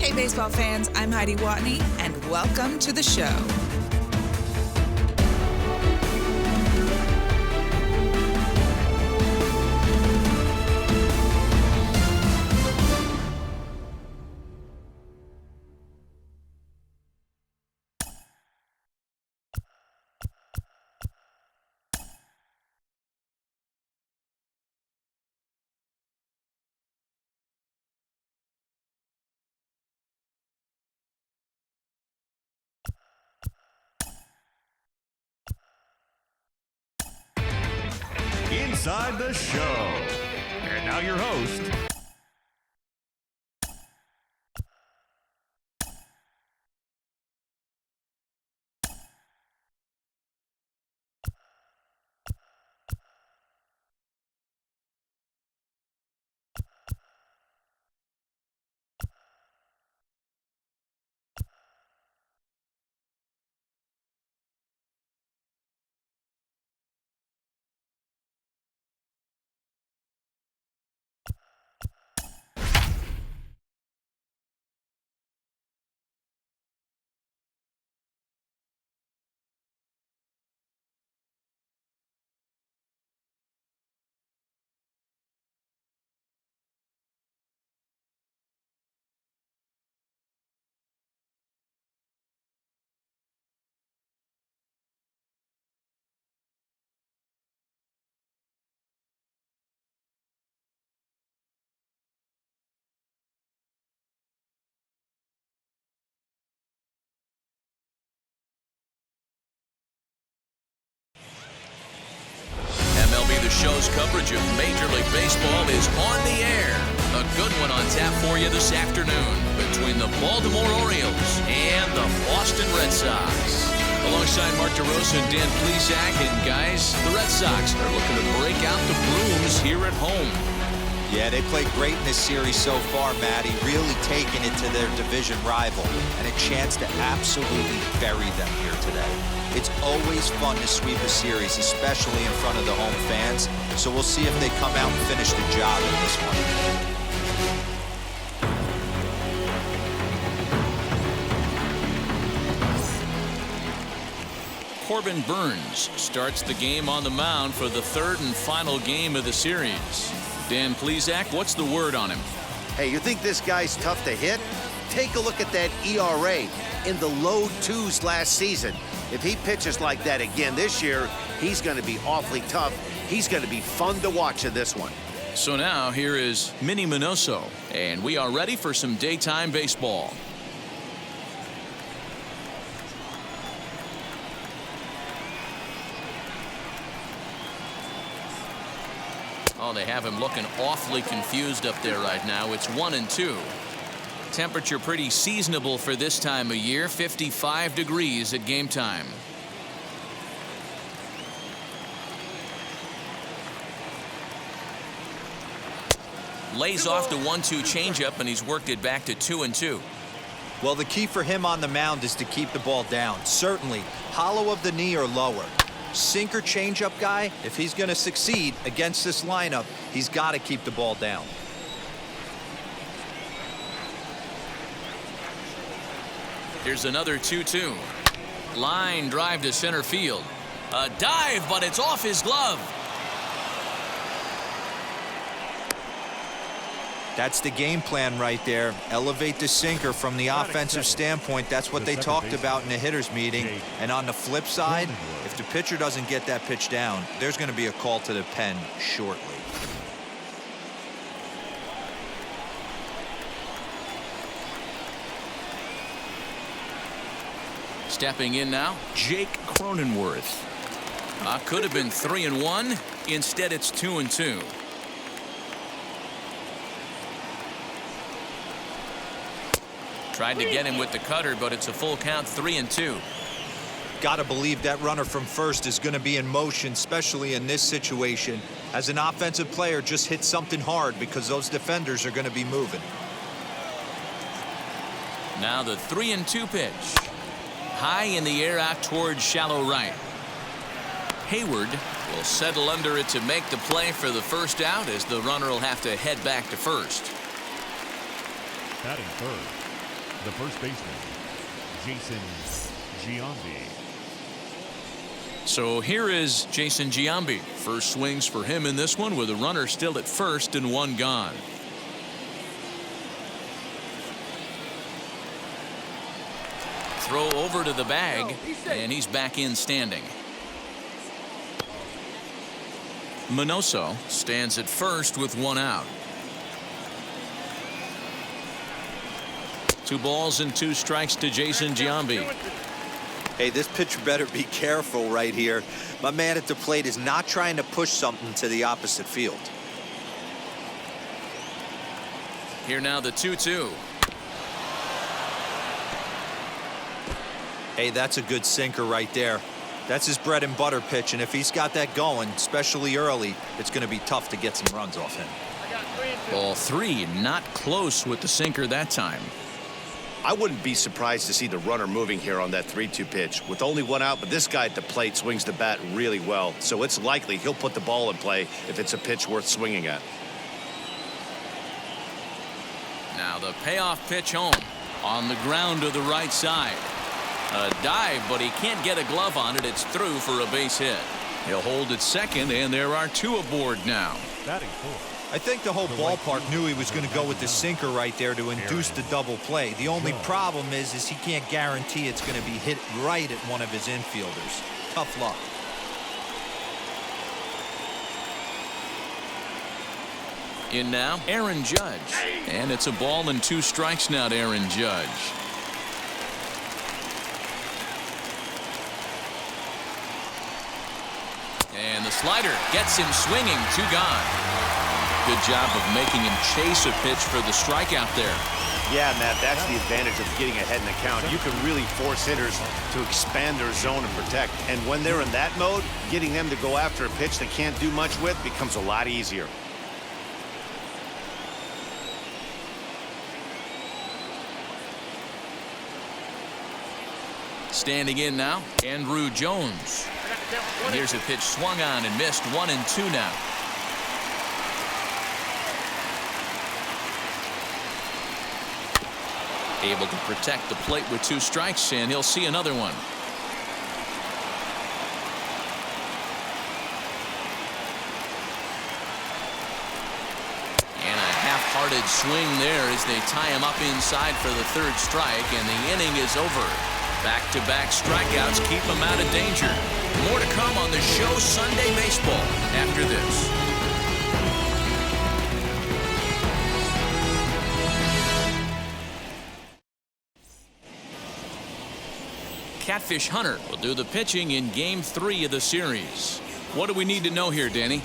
Hey, baseball fans, I'm Heidi Watney, and welcome to the show. Inside the show. And now your host, MLB The Show's coverage of Major League Baseball is on the air. A good one on tap for you this afternoon between the Baltimore Orioles and the Boston Red Sox. Alongside Mark DeRosa and Dan Plesac, and guys, the Red Sox are looking to break out the brooms here at home. Yeah, they played great in this series so far, Matty, really taking it to their division rival, and a chance to absolutely bury them here today. It's always fun to sweep a series, especially in front of the home fans, so we'll see if they come out and finish the job in this one. Corbin Burns starts the game on the mound for the third and final game of the series. Dan Plesac, what's the word on him? Hey, you think this guy's tough to hit? Take a look at that ERA in the low 2s last season. If he pitches like that again this year, he's going to be awfully tough. He's going to be fun to watch in this one. So now here is Minnie Minoso, and we are ready for some daytime baseball. Oh, they have him looking awfully confused up there right now. It's 1-2. Temperature pretty seasonable for this time of year, 55 degrees at game time. Lays off the 1-2 changeup, and he's worked it back to 2-2. Well, the key for him on the mound is to keep the ball down. Certainly, hollow of the knee or lower. Sinker changeup guy, if he's going to succeed against this lineup, he's got to keep the ball down. Here's another 2-2. Line drive to center field. A dive, but it's off his glove. That's the game plan right there. Elevate the sinker from the offensive standpoint. That's what they talked about in the hitters meeting. And on the flip side, if the pitcher doesn't get that pitch down, there's going to be a call to the pen shortly. Stepping in now, Jake Cronenworth. Could have been 3-1. Instead, it's 2-2. Tried to get him with the cutter, but it's a full count, 3-2. Got to believe that runner from first is going to be in motion, especially in this situation. As an offensive player, just hit something hard because those defenders are going to be moving. Now the 3-2 pitch. High in the air out towards shallow right. Hayward will settle under it to make the play for the first out, as the runner will have to head back to first. batting third, the first baseman, Jason Giambi. So here is Jason Giambi. First swings for him in this one with a runner still at first and one gone. Throw over to the bag, and he's back in standing. Minoso stands at first with one out. 2 balls and 2 strikes to Jason Giambi. Hey, this pitcher better be careful right here. My man at the plate is not trying to push something to the opposite field. Here now the 2-2. Hey, that's a good sinker right there. That's his bread and butter pitch, and if he's got that going, especially early, it's going to be tough to get some runs off him. Ball 3, not close with the sinker that time. I wouldn't be surprised to see the runner moving here on that 3-2 pitch. With only one out, but this guy at the plate swings the bat really well, so it's likely he'll put the ball in play if it's a pitch worth swinging at. Now the payoff pitch home on the ground to the right side. A dive, but he can't get a glove on it. It's through for a base hit. He'll hold at second, and there are 2 aboard now. Batting 4. I think the whole ballpark knew he was going to go with the sinker right there to induce the double play. The only problem is he can't guarantee it's going to be hit right at one of his infielders. Tough luck. In now, Aaron Judge. And it's a ball and 2 strikes now to Aaron Judge. And the slider gets him swinging. 2 gone. Good job of making him chase a pitch for the strikeout there. Yeah, Matt, that's the advantage of getting ahead in the count. You can really force hitters to expand their zone and protect. And when they're in that mode, getting them to go after a pitch they can't do much with becomes a lot easier. Standing in now, Andrew Jones. And here's a pitch swung on and missed. 1-2 now. Able to protect the plate with 2 strikes, and he'll see another one. And a half-hearted swing there as they tie him up inside for the 3rd strike, and the inning is over. Back-to-back strikeouts keep him out of danger. More to come on the show Sunday Baseball after this. Catfish Hunter will do the pitching in Game 3 of the series. What do we need to know here, Danny?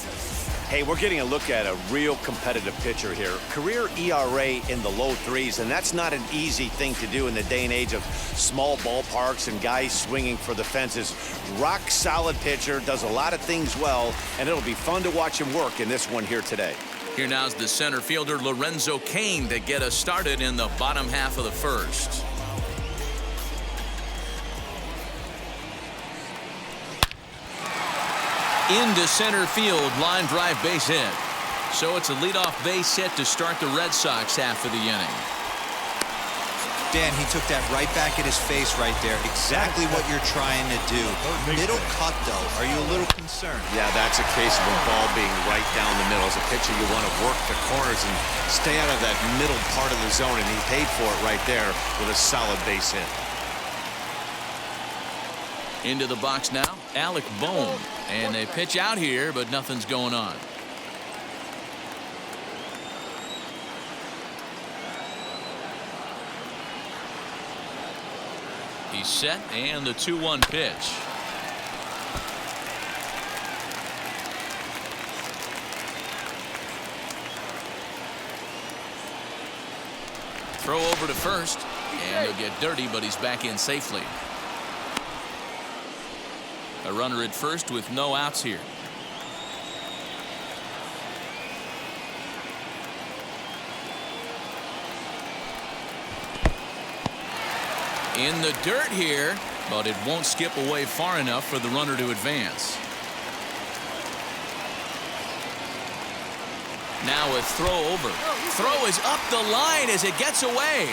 Hey, we're getting a look at a real competitive pitcher here. Career ERA in the low 3s, and that's not an easy thing to do in the day and age of small ballparks and guys swinging for the fences. Rock solid pitcher, does a lot of things well, and it'll be fun to watch him work in this one here today. Here now's the center fielder Lorenzo Kane to get us started in the bottom half of the 1st. Into center field, line drive base hit. So it's a leadoff base hit to start the Red Sox half of the inning. Dan, he took that right back at his face right there. Exactly what you're trying to do. Middle cut, though. Are you a little concerned? Yeah, that's a case of a ball being right down the middle. As a pitcher, you want to work the corners and stay out of that middle part of the zone, and he paid for it right there with a solid base hit. Into the box now, Alec Bohm. And they pitch out here, but nothing's going on. He's set, and the 2-1 pitch. Throw over to first, and he'll get dirty, but he's back in safely. A runner at first with no outs here. In the dirt here, but it won't skip away far enough for the runner to advance. Now a throw over. Throw is up the line as it gets away.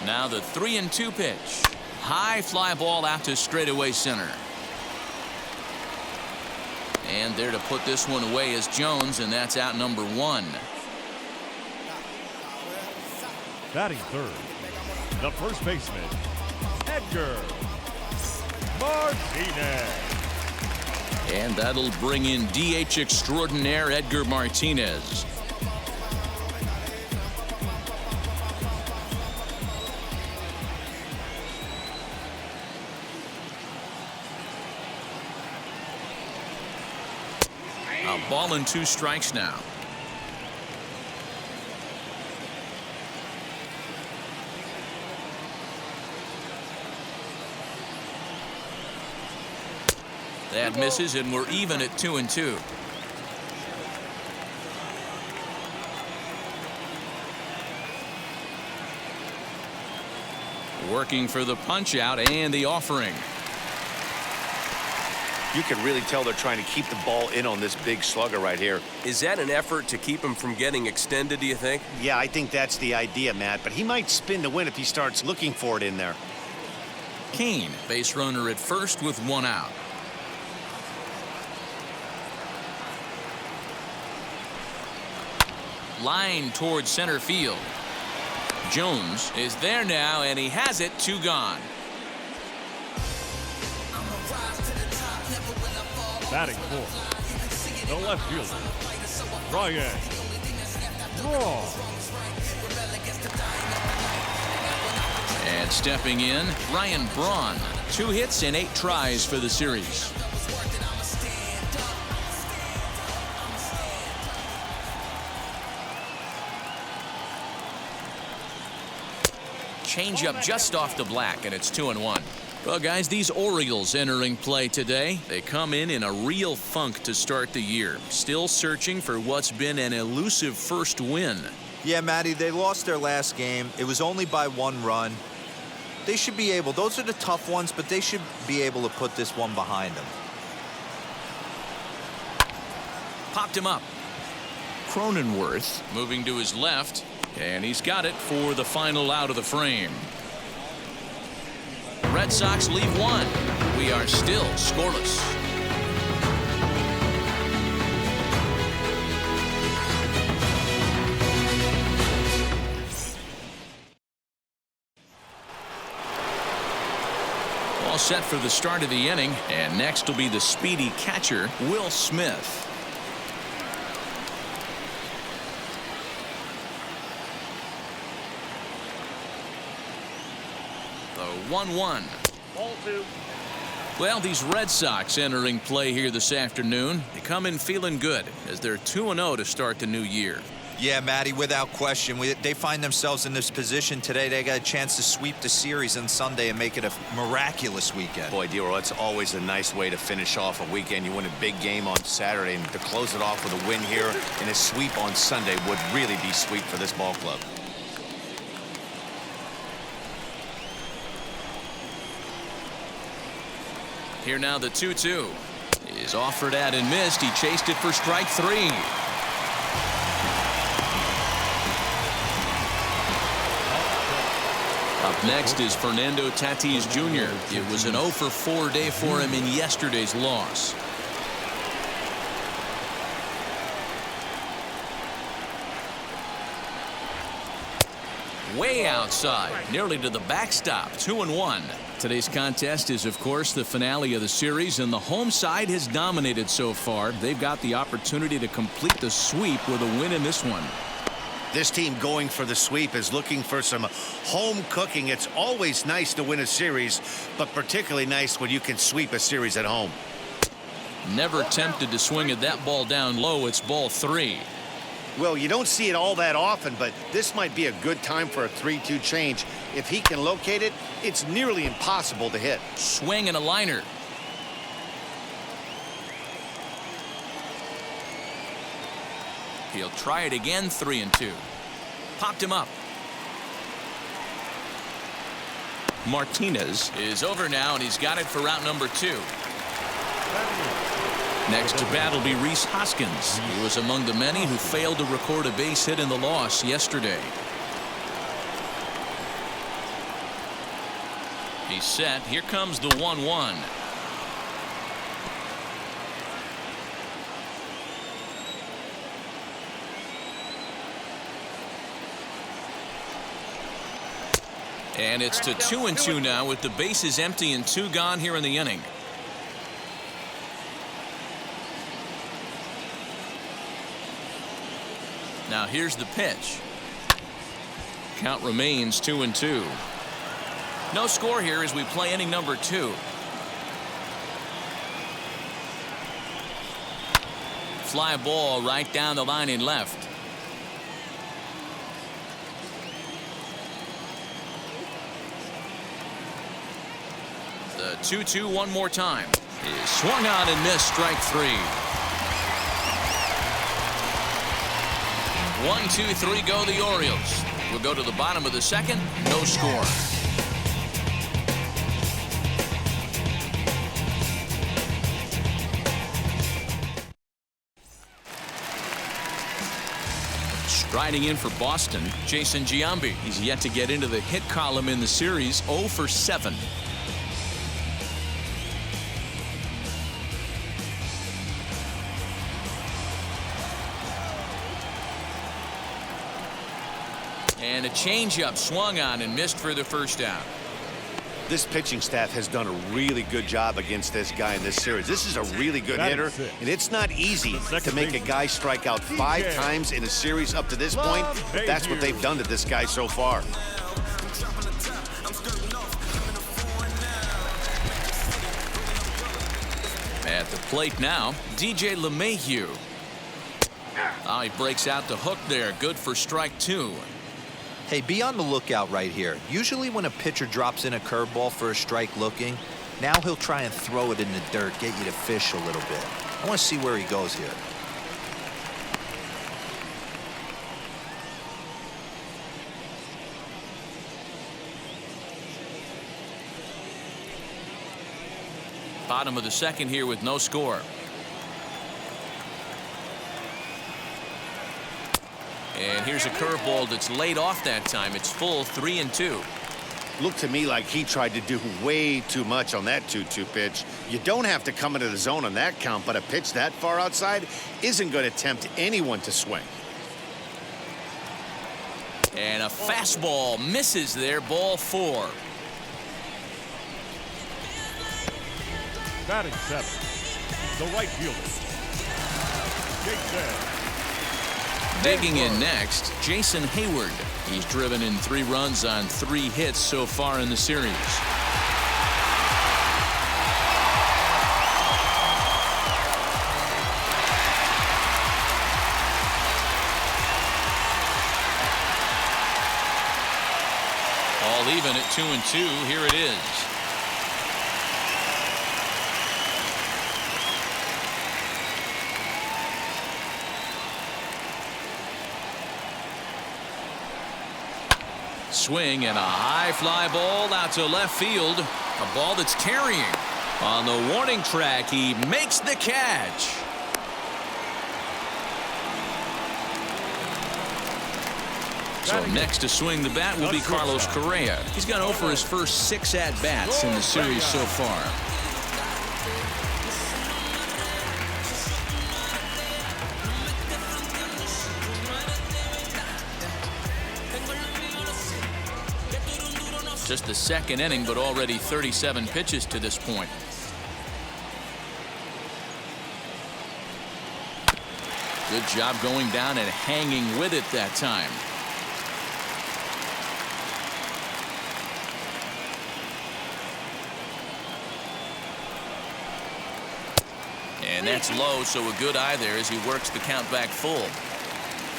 Now the 3-2 pitch. High fly ball out to straightaway center. And there to put this one away is Jones, and that's out number 1. Batting third, the first baseman, Edgar Martinez. And that'll bring in DH extraordinaire Edgar Martinez. A ball and 2 strikes now. That misses, and we're even at 2-2. Working for the punch out and the offering. You can really tell they're trying to keep the ball in on this big slugger right here. Is that an effort to keep him from getting extended, do you think? Yeah, I think that's the idea, Matt, but he might spin to win if he starts looking for it in there. Kane, base runner at first with 1 out. Line towards center field. Jones is there now, and he has it. 2 gone. Batting fourth, the left fielder, Braun. And stepping in, Ryan Braun. 2 hits and 8 tries for the series. Changeup just off the black, and it's 2-1. Well, guys, these Orioles entering play today. They come in a real funk to start the year. Still searching for what's been an elusive first win. Yeah, Matty, they lost their last game. It was only by 1 run. They should be able, those are the tough ones, but they should be able to put this one behind them. Popped him up. Cronenworth moving to his left, and he's got it for the final out of the frame. Red Sox leave 1. We are still scoreless. All set for the start of the inning, and next will be the speedy catcher, Will Smith. The 1-1. Well, these Red Sox entering play here this afternoon. They come in feeling good as they're 2-0 to start the new year. Yeah, Matty, without question. They find themselves in this position today. They got a chance to sweep the series on Sunday and make it a miraculous weekend. Boy, D-Roll, that's always a nice way to finish off a weekend. You win a big game on Saturday, and to close it off with a win here and a sweep on Sunday would really be sweet for this ball club. Here now the 2-2 is offered at and missed. He chased it for strike 3. Up next is Fernando Tatis Jr. It was an 0-for-4 day for him in yesterday's loss. Way outside, nearly to the backstop. 2-1. Today's contest is, of course, the finale of the series, and the home side has dominated so far. They've got the opportunity to complete the sweep with a win in this one. This team going for the sweep is looking for some home cooking. It's always nice to win a series, but particularly nice when you can sweep a series at home. Never tempted to swing at that ball down low. It's ball 3. Well, you don't see it all that often, but this might be a good time for a 3-2 change. If he can locate it, it's nearly impossible to hit. Swing and a liner. He'll try it again. 3-2. Popped him up. Martinez is over now, and he's got it for out number 2. Next to bat will be Rhys Hoskins. He was among the many who failed to record a base hit in the loss yesterday. He's set. Here comes the 1-1. And it's to 2-2 now with the bases empty and 2 gone here in the inning. Now here's the pitch. Count remains 2-2. No score here as we play inning number 2. Fly ball right down the line in left. The 2-2 one more time. He swung on and missed, strike 3. 1-2-3 go the Orioles. We'll go to the bottom of the second. No score. Striding in for Boston, Jason Giambi. He's yet to get into the hit column in the series, 0 for 7. And a changeup swung on and missed for the first out. This pitching staff has done a really good job against this guy in this series. This is a really good hitter, and it's not easy to make a guy strike out 5 times in a series up to this point, but that's what they've done to this guy so far. At the plate now, DJ LeMahieu. Oh, he breaks out the hook there. Good for strike 2. Hey, be on the lookout right here. Usually when a pitcher drops in a curveball for a strike looking, now he'll try and throw it in the dirt, get you to fish a little bit. I want to see where he goes here. Bottom of the second here with no score. And here's a curveball that's laid off that time. It's full 3-2. Looked to me like he tried to do way too much on that 2-2 pitch. You don't have to come into the zone on that count, but a pitch that far outside isn't going to tempt anyone to swing. And a fastball misses there, ball 4. Batting 7, the right fielder, Jake. Digging in next, Jason Hayward. He's driven in 3 runs on 3 hits so far in the series. All even at 2-2. Here it is. Swing and a high fly ball out to left field. A ball that's carrying. On the warning track, he makes the catch. So next to swing the bat will be Carlos Correa. He's gone over his first 6 at-bats in the series so far. Just the second inning, but already 37 pitches to this point. Good job going down and hanging with it that time. And that's low, so a good eye there as he works the count back full.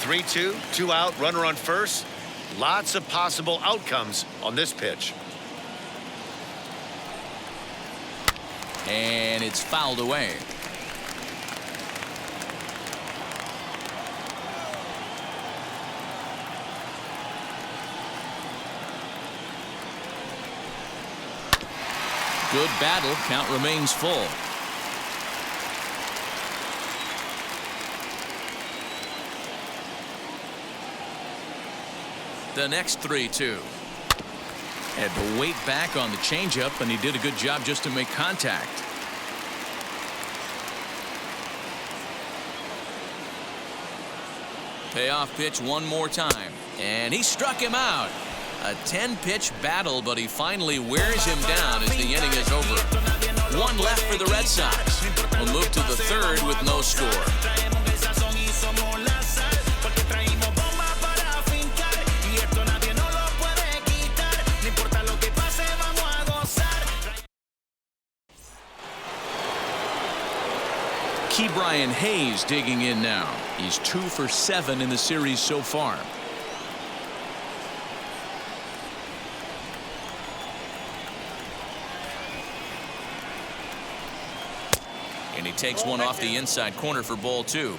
3-2, 2 out, runner on first. Lots of possible outcomes on this pitch. And it's fouled away. Good battle. Count remains full. The next 3-2. Had to wait back on the changeup, and he did a good job just to make contact. Payoff pitch one more time, and he struck him out. A 10-pitch battle, but he finally wears him down as the inning is over. One left for the Red Sox. We'll move to the third with no score. Brian Hayes digging in now. He's 2 for 7 in the series so far. And he takes one off the inside corner for ball 2.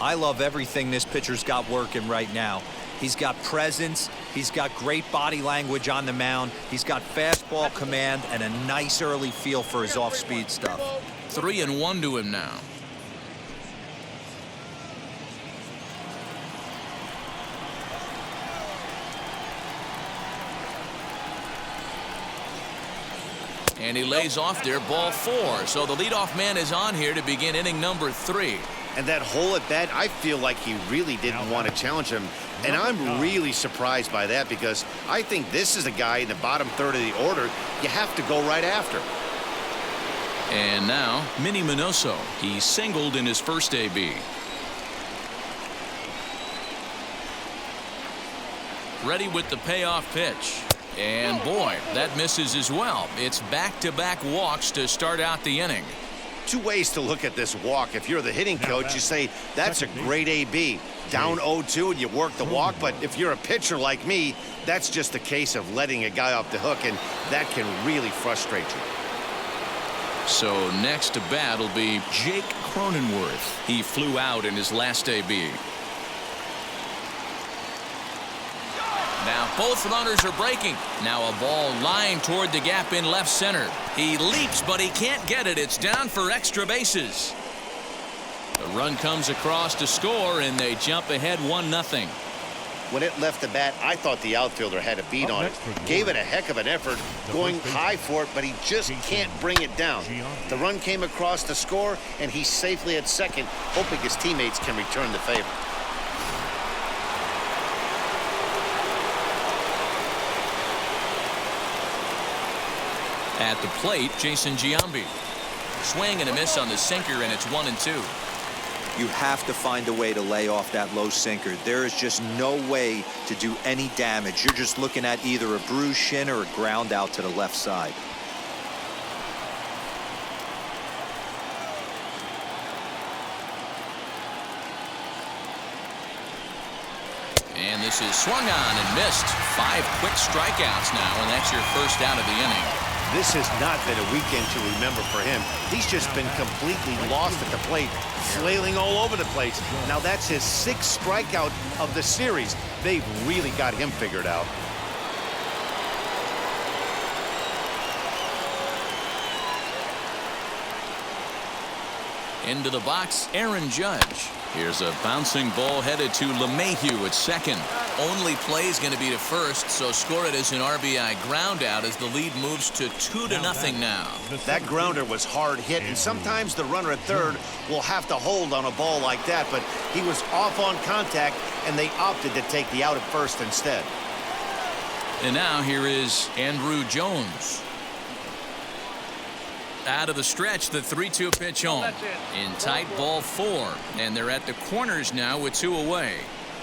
I love everything this pitcher's got working right now. He's got presence. He's got great body language on the mound. He's got fastball command and a nice early feel for his off-speed stuff. 3-1 to him now. And he lays off there, ball 4. So the leadoff man is on here to begin inning number 3. And that hole at bat, I feel like he really didn't want to challenge him. And I'm really surprised by that, because I think this is a guy in the bottom third of the order you have to go right after. And now, Minnie Minoso. He singled in his first AB. Ready with the payoff pitch. And boy, that misses as well. It's back-to-back walks to start out the inning. 2 ways to look at this walk. If you're the hitting coach, you say, that's a great AB. Down 0-2 and you work the walk. But if you're a pitcher like me, that's just a case of letting a guy off the hook, and that can really frustrate you. So next to bat will be Jake Cronenworth. He flew out in his last AB. Now both runners are breaking. Now a ball lined toward the gap in left center. He leaps, but he can't get it. It's down for extra bases. The run comes across to score, and they jump ahead 1-0. When it left the bat, I thought the outfielder had a beat on it. Gave it a heck of an effort, going high for it, but he just can't bring it down. The run came across to score, and he's safely at second, hoping his teammates can return the favor. At the plate, Jason Giambi. Swing and a miss on the sinker, and it's 1-2. You have to find a way to lay off that low sinker. There is just no way to do any damage. You're just looking at either a bruised shin or a ground out to the left side. And this is swung on and missed. 5 quick strikeouts now, and that's your first out of the inning. This has not been a weekend to remember for him. He's just been completely lost at the plate, flailing all over the place. Now that's his 6th strikeout of the series. They've really got him figured out. Into the box, Aaron Judge. Here's a bouncing ball headed to LeMahieu at second. Only play is going to be to first, so score it as an RBI ground out as the lead moves to 2-0 now. That grounder was hard hit, and sometimes the runner at third will have to hold on a ball like that, but he was off on contact, and they opted to take the out at first instead. And now here is Andrew Jones. Out of the stretch, the 3-2 pitch home. In tight, ball 4, and they're at the corners now with 2 away.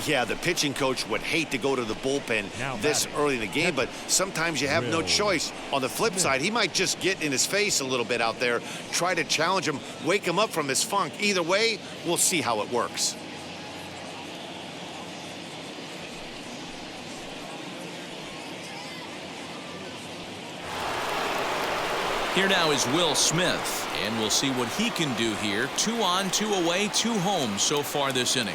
Yeah, the pitching coach would hate to go to the bullpen this early in the game, but sometimes you have no choice. On the flip side, he might just get in his face a little bit out there, try to challenge him, wake him up from his funk. Either way, we'll see how it works. Here now is Will Smith, and we'll see what he can do here. 2 on, 2 away, 2 home so far this inning.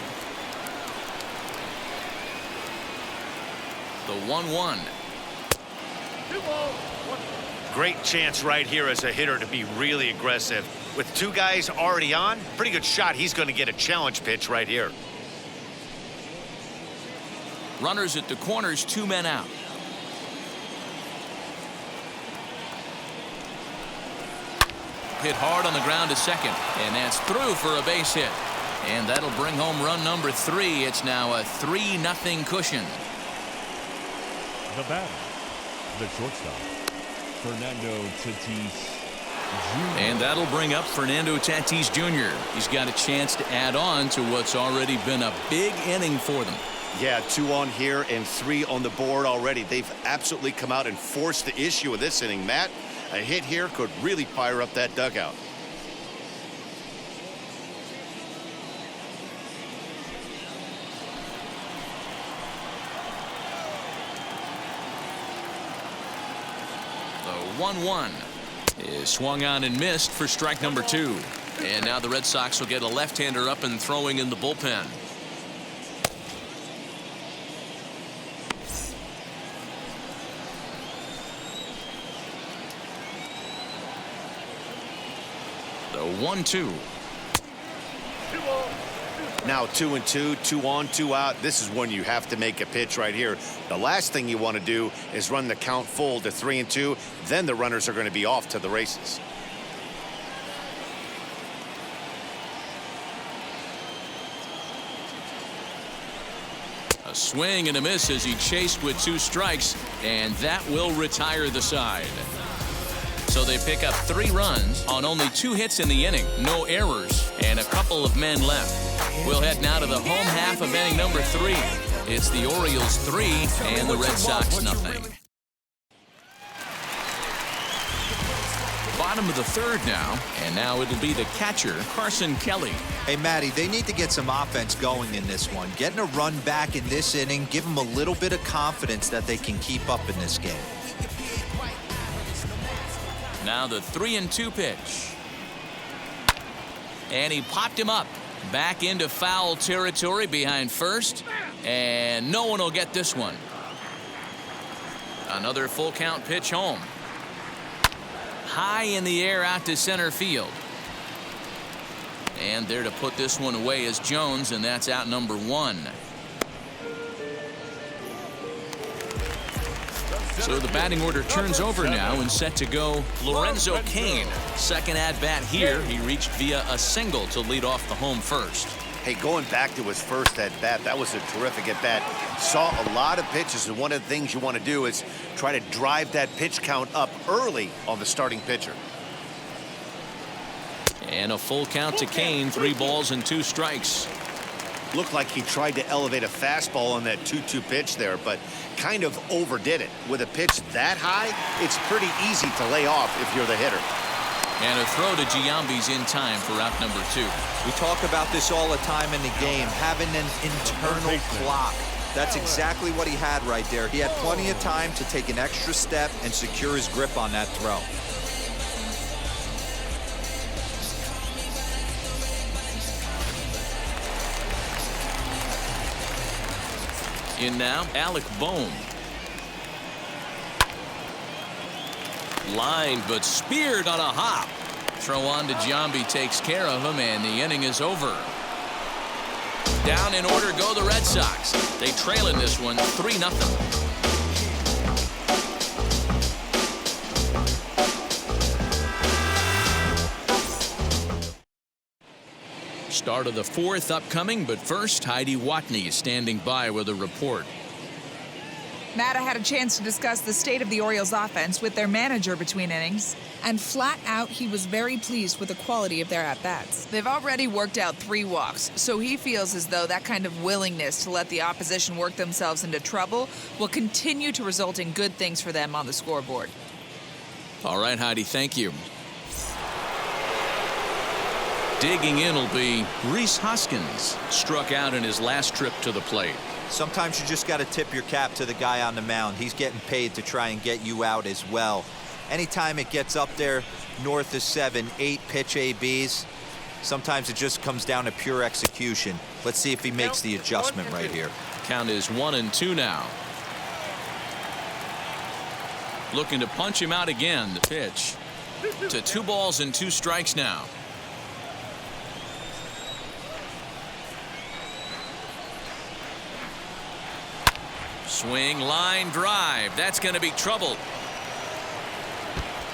The 1-1. Great chance right here as a hitter to be really aggressive. With 2 guys already on, pretty good shot. He's going to get a challenge pitch right here. Runners at the corners, 2 men out. hit hard on the ground to second, and that's through for a base hit. And that'll bring home run number 3. It's now a 3-0 cushion. The batter, the shortstop, Fernando Tatis Jr. And that'll bring up Fernando Tatis Jr. He's got a chance to add on to what's already been a big inning for them. Yeah, 2 on here and 3 on the board already. They've absolutely come out and forced the issue of this inning, Matt. A hit here could really fire up that dugout. The 1-1 is swung on and missed for strike number 2. And now the Red Sox will get a left-hander up and throwing in the bullpen. The 1-2. Now 2-2, 2 on, 2 out. This is when you have to make a pitch right here. The last thing you want to do is run the count full to 3-2. Then the runners are going to be off to the races. A swing and a miss as he chased with 2 strikes, and that will retire the side. So they pick up 3 runs on only 2 hits in the inning, no errors, and a couple of men left. We'll head now to the home half of inning number 3. It's the Orioles 3 and the Red Sox nothing. Bottom of the 3rd now, and now it'll be the catcher, Carson Kelly. Hey, Matty, they need to get some offense going in this one. Getting a run back in this inning, give them a little bit of confidence that they can keep up in this game. Now the 3-2 pitch. And he popped him up. Back into foul territory behind first. And no one will get this one. Another full count pitch home. High in the air out to center field. And there to put this one away is Jones, and that's out number 1. So the batting order turns over now and set to go Lorenzo Kane. Second at bat here. He reached via a single to lead off the home first. Hey, going back to his first at bat, that was a terrific at bat. Saw a lot of pitches, and one of the things you want to do is try to drive that pitch count up early on the starting pitcher. And a full count to Kane, 3 balls and 2 strikes. Looked like he tried to elevate a fastball on that 2-2 pitch there, but kind of overdid it. With a pitch that high, it's pretty easy to lay off if you're the hitter. And a throw to Giambi's in time for out number 2. We talk about this all the time in the game, having an internal clock. That's exactly what he had right there. He had plenty of time to take an extra step and secure his grip on that throw. In now, Alec Bohm. Lined but speared on a hop. Throw on to Giambi takes care of him, and the inning is over. Down in order go the Red Sox. They trail in this one 3-0. Start of the 4th upcoming, but first, Heidi Watney is standing by with a report. Matt, I had a chance to discuss the state of the Orioles offense with their manager between innings, and flat out, he was very pleased with the quality of their at-bats. They've already worked out 3 walks, so he feels as though that kind of willingness to let the opposition work themselves into trouble will continue to result in good things for them on the scoreboard. All right, Heidi, thank you. Digging in will be Rhys Hoskins. Struck out in his last trip to the plate. Sometimes you just got to tip your cap to the guy on the mound. He's getting paid to try and get you out as well. Anytime it gets up there north of 7, 8 pitch ABs, sometimes it just comes down to pure execution. Let's see if he makes the adjustment right here. Count is 1-2 now. Looking to punch him out again. The pitch to 2 balls and 2 strikes now. Swing, line drive. That's going to be trouble.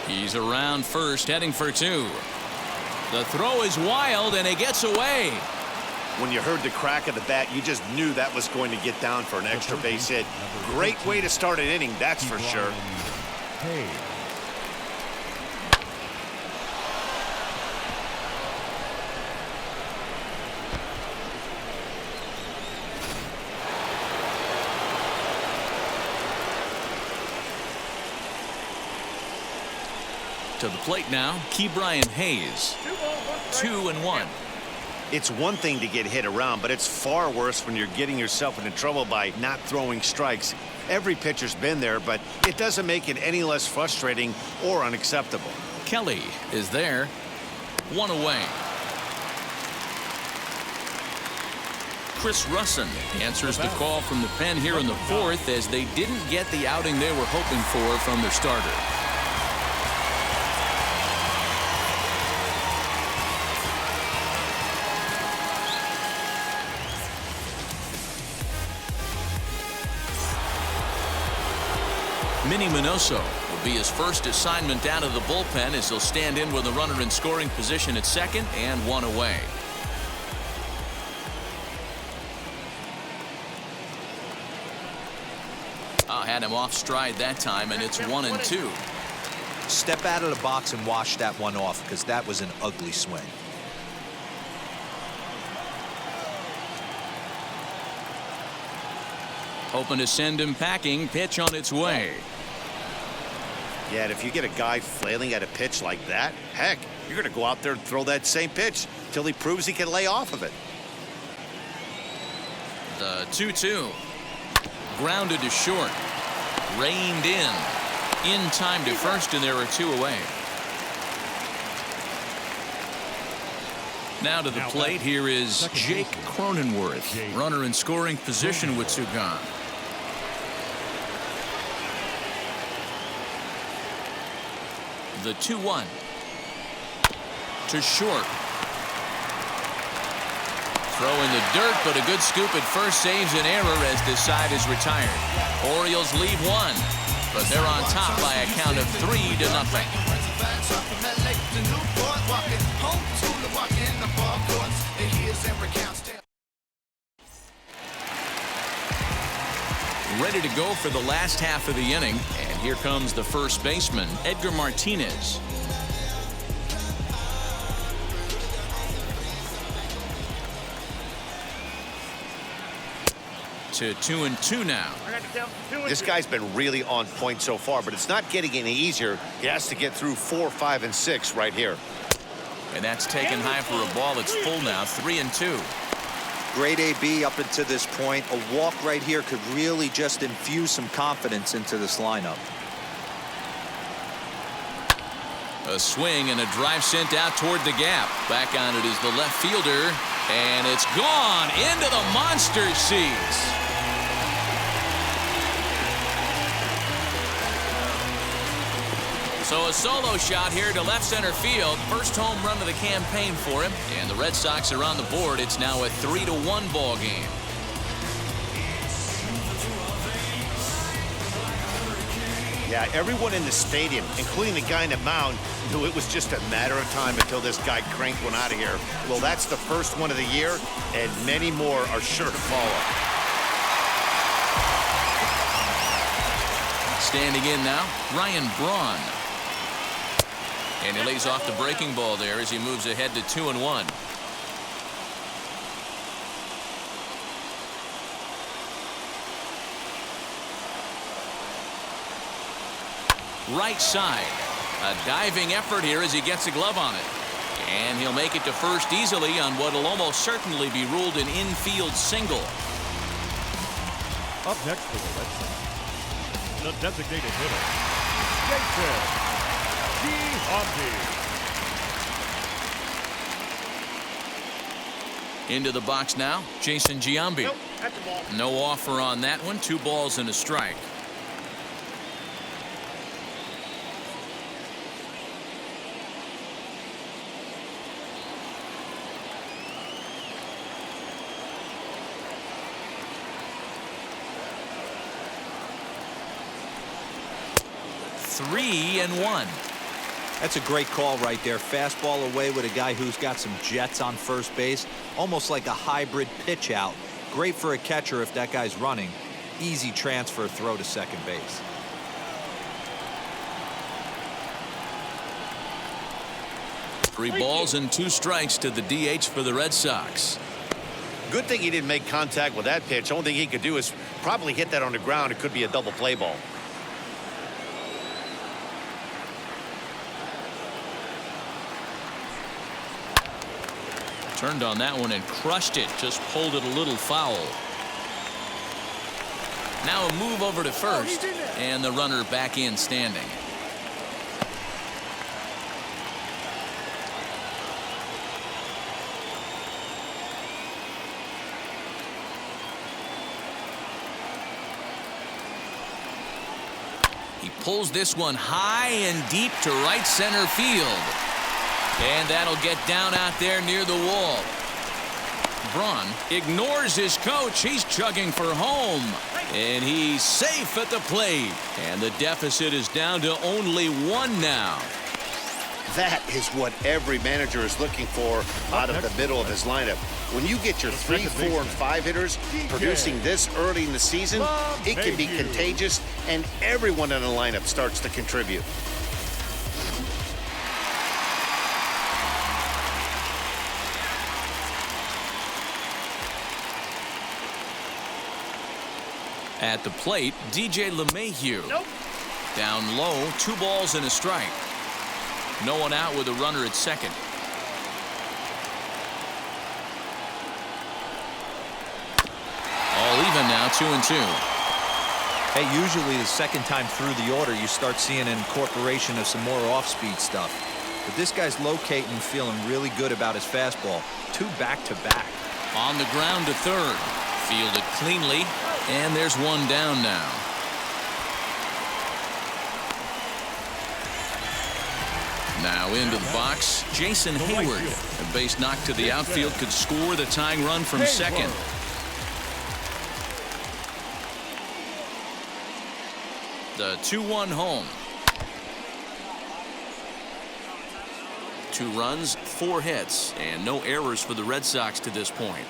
He's around first, heading for 2. The throw is wild, and it gets away. When you heard the crack of the bat, you just knew that was going to get down for an extra base hit. Great way to start an inning, that's for sure. Hey. To the plate now, Ke'Bryan Hayes. 2-1. It's one thing to get hit around, but it's far worse when you're getting yourself into trouble by not throwing strikes. Every pitcher's been there, but it doesn't make it any less frustrating or unacceptable. Kelly is there. 1 away. Chris Russin answers the call from the pen here in the 4th as they didn't get the outing they were hoping for from their starter. Minnie Minoso will be his first assignment down to the bullpen as he'll stand in with a runner in scoring position at second and 1 away. Had him off stride that time, and it's 1-2. Step out of the box and wash that one off, because that was an ugly swing. Hoping to send him packing. Pitch on its way. Yeah, and if you get a guy flailing at a pitch like that, heck, you're going to go out there and throw that same pitch till he proves he can lay off of it. The 2-2. Grounded to short. Reined in time to first, and there are 2 away. Now to the plate, here is Jake Cronenworth, runner in scoring position with 2 gone. The 2-1 to short. Throw in the dirt, but a good scoop at first saves an error as this side is retired. Orioles lead 1, but they're on top by a count of 3-0. Ready to go for the last half of the inning, and here comes the first baseman, Edgar Martinez. To 2-2 now. This guy's been really on point so far, but it's not getting any easier. He has to get through 4, 5, and 6 right here. And that's taken high for a ball. It's full now, 3-2. Great AB up until this point. A walk right here could really just infuse some confidence into this lineup. A swing and a drive sent out toward the gap. Back on it is the left fielder, and it's gone into the monster seats. So a solo shot here to left center field. First home run of the campaign for him. And the Red Sox are on the board. It's now a 3-1 ball game. Yeah, everyone in the stadium, including the guy in the mound, knew it was just a matter of time until this guy cranked one out of here. Well, that's the first one of the year, and many more are sure to follow. Standing in now, Ryan Braun. And he lays off the breaking ball there as he moves ahead to 2-1. Right side. A diving effort here as he gets a glove on it. And he'll make it to first easily on what will almost certainly be ruled an infield single. Up next for the Red Sox, the designated hitter, Jason Giambi. Into the box now, Jason Giambi. Nope, that's the ball. No offer on that one. 2 balls and a strike. Three and 1. That's a great call right there. Fastball away with a guy who's got some jets on first base. Almost like a hybrid pitch out. Great for a catcher if that guy's running. Easy transfer throw to second base. Three balls and 2 strikes to the DH for the Red Sox. Good thing he didn't make contact with that pitch. Only thing he could do is probably hit that on the ground. It could be a double play ball. Turned on that one and crushed it. Just pulled it a little foul. Now a move over to first, and the runner back in standing. He pulls this one high and deep to right center field. And that'll get down out there near the wall. Braun ignores his coach. He's chugging for home. And he's safe at the plate. And the deficit is down to only 1 now. That is what every manager is looking for out of the middle of his lineup. When you get your 3, 4, and 5 hitters producing this early in the season, it can be contagious, and everyone in the lineup starts to contribute. At the plate, DJ LeMahieu. Down low, 2 balls and a strike. No one out with a runner at second. All even now, 2-2. Hey, usually the second time through the order, you start seeing an incorporation of some more off-speed stuff. But this guy's locating, feeling really good about his fastball. 2 back-to-back. On the ground to third. Fielded cleanly. And there's 1 down now. Now into the box, Jason Hayward. A base knock to the outfield could score the tying run from second. The 2-1 home. 2 runs, 4 hits, and no errors for the Red Sox to this point.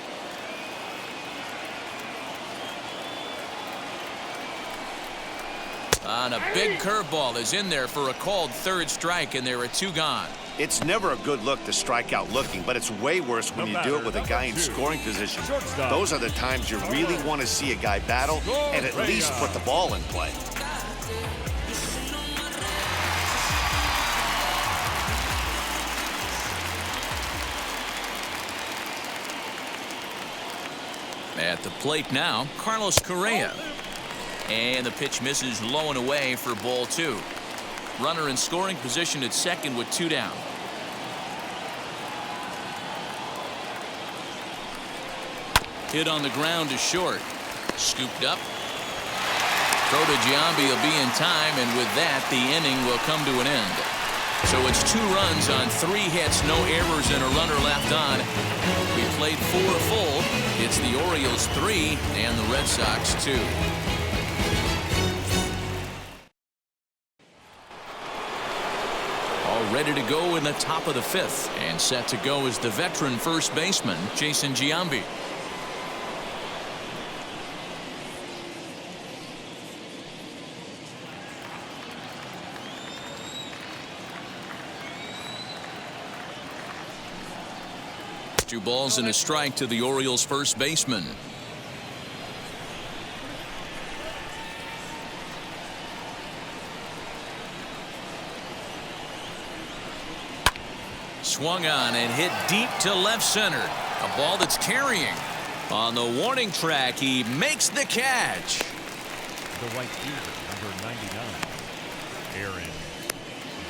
On a big curveball is in there for a called 3rd strike, and there are 2 gone. It's never a good look to strike out looking, but it's way worse when you do it with a guy in scoring position. Those are the times you really want to see a guy battle and at least put the ball in play. At the plate now, Carlos Correa. And the pitch misses low and away for ball 2. Runner in scoring position at second with 2 down. Hit on the ground to short. Scooped up. Throw to Giambi will be in time, and with that, the inning will come to an end. So it's 2 runs on 3 hits, no errors, and a runner left on. We played 4 full. It's the Orioles 3 and the Red Sox 2. All ready to go in the top of the 5th, and set to go is the veteran first baseman, Jason Giambi. Two balls and a strike to the Orioles first baseman. Swung on and hit deep to left center. A ball that's carrying. On the warning track, he makes the catch. The right fielder, number 99, Aaron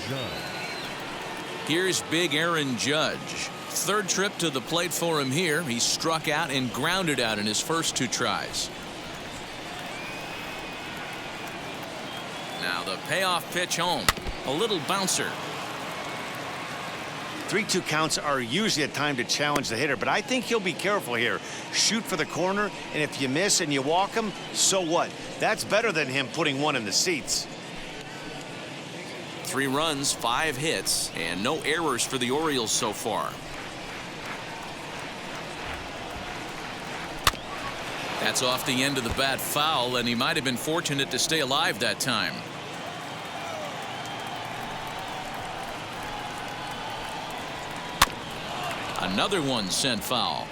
Judge. Here's big Aaron Judge. 3rd trip to the plate for him here. He struck out and grounded out in his first 2 tries. Now the payoff pitch home. A little bouncer. 3-2 counts are usually a time to challenge the hitter, but I think he'll be careful here. Shoot for the corner, and if you miss and you walk him, so what? That's better than him putting one in the seats. 3 runs, 5 hits, and no errors for the Orioles so far. That's off the end of the bat foul, and he might have been fortunate to stay alive that time. Another one sent foul.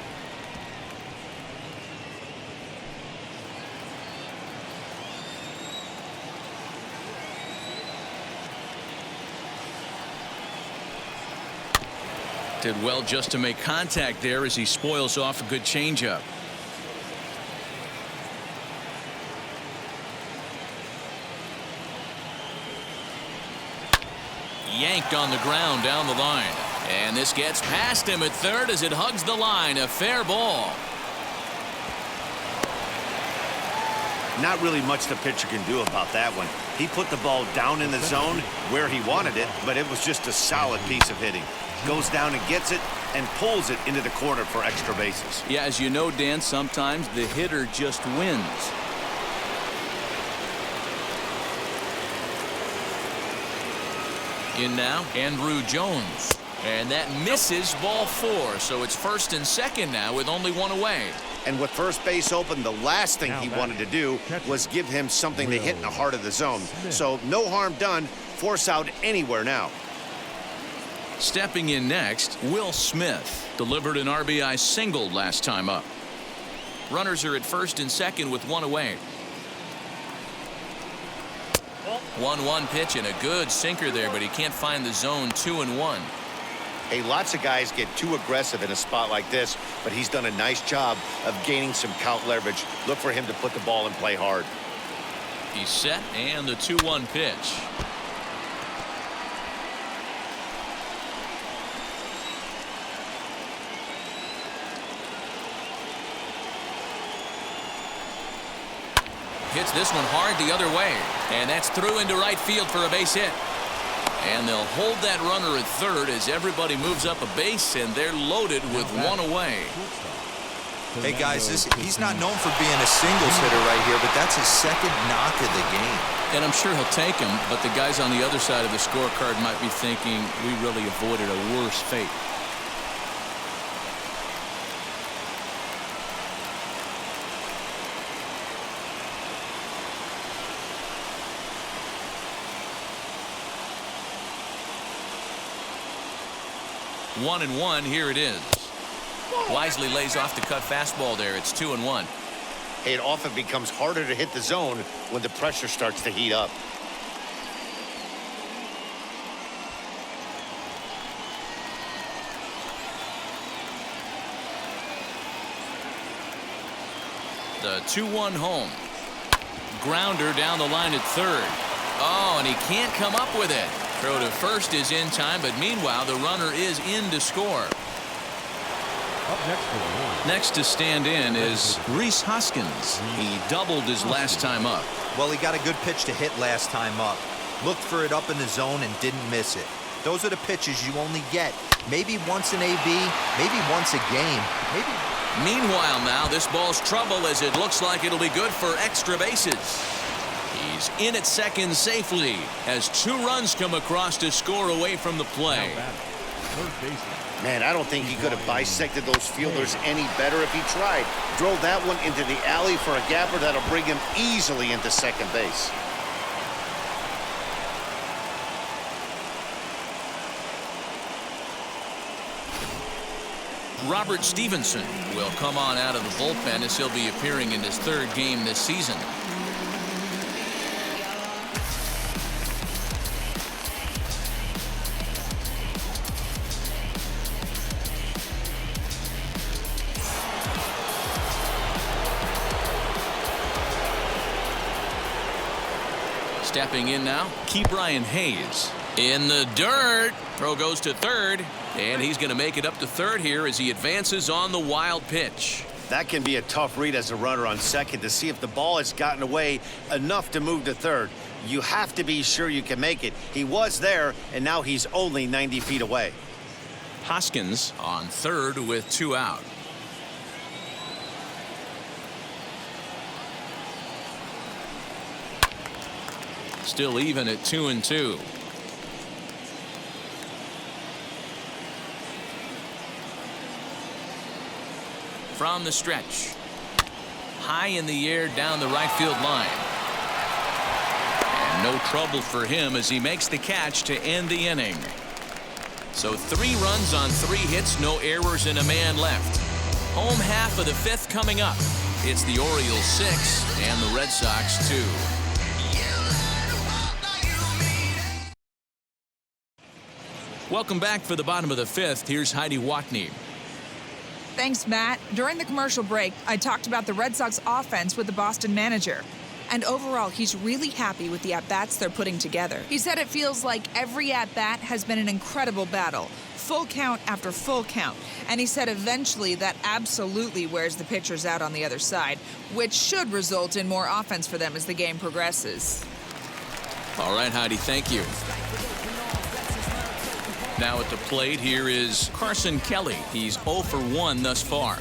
Did well just to make contact there as he spoils off a good changeup. Yanked on the ground down the line. And this gets past him at third as it hugs the line. A fair ball. Not really much the pitcher can do about that one. He put the ball down in the zone where he wanted it, but it was just a solid piece of hitting. Goes down and gets it and pulls it into the corner for extra bases. Yeah, as you know, Dan, sometimes the hitter just wins. In now, Andrew Jones. And that misses, ball 4. So it's first and second now with only 1 away. And with first base open, the last thing he wanted to do was give him something to hit in the heart of the zone. So no harm done. Force out anywhere now. Stepping in next, Will Smith delivered an RBI single last time up. Runners are at first and second with 1 away. 1-1 pitch and a good sinker there, but he can't find the zone. 2-1. Hey, lots of guys get too aggressive in a spot like this, but he's done a nice job of gaining some count leverage. Look for him to put the ball and play hard. He's set, and the 2-1 pitch. Hits this one hard the other way, and that's through into right field for a base hit. And they'll hold that runner at third as everybody moves up a base, and they're loaded with 1 away. Hey guys, he's not known for being a singles hitter right here, but that's his second knock of the game. And I'm sure he'll take him, but the guys on the other side of the scorecard might be thinking we really avoided a worse fate. One and one, here it is. Wisely lays off the cut fastball there. It's 2-1. Hey, it often becomes harder to hit the zone when the pressure starts to heat up. The 2-1 home. Grounder down the line at third. Oh, and he can't come up with it. Throw to first is in time, but meanwhile the runner is in to score. Next to stand in is Rhys Hoskins. He doubled his last time up. Well, he got a good pitch to hit last time up. Looked for it up in the zone and didn't miss it. Those are the pitches you only get. Maybe once an AB, maybe once a game, maybe. Meanwhile now, this ball's trouble as it looks like it'll be good for extra bases. He's in at second safely as 2 runs come across to score away from the play. Man, I don't think he could have bisected those fielders any better if he tried. Drove that one into the alley for a gapper that'll bring him easily into second base. Robert Stevenson will come on out of the bullpen as he'll be appearing in his 3rd game this season. Stepping in now, Brian Hayes. In the dirt. Throw goes to third, and he's going to make it up to third here as he advances on the wild pitch. That can be a tough read as a runner on second to see if the ball has gotten away enough to move to third. You have to be sure you can make it. He was there, and now he's only 90 feet away. Hoskins on third with 2 out. Still even at 2-2. from the stretch. High in the air down the right field line. And no trouble for him as he makes the catch to end the inning. So 3 runs on 3 hits, no errors, and a man left. Home half of the 5th coming up. It's the Orioles 6 and the Red Sox 2. Welcome back for the bottom of the 5th. Here's Heidi Watney. Thanks, Matt. During the commercial break, I talked about the Red Sox offense with the Boston manager. And overall, he's really happy with the at-bats they're putting together. He said it feels like every at-bat has been an incredible battle, full count after full count. And he said eventually that absolutely wears the pitchers out on the other side, which should result in more offense for them as the game progresses. All right, Heidi, thank you. Now at the plate, here is Carson Kelly. He's 0 for 1 thus far.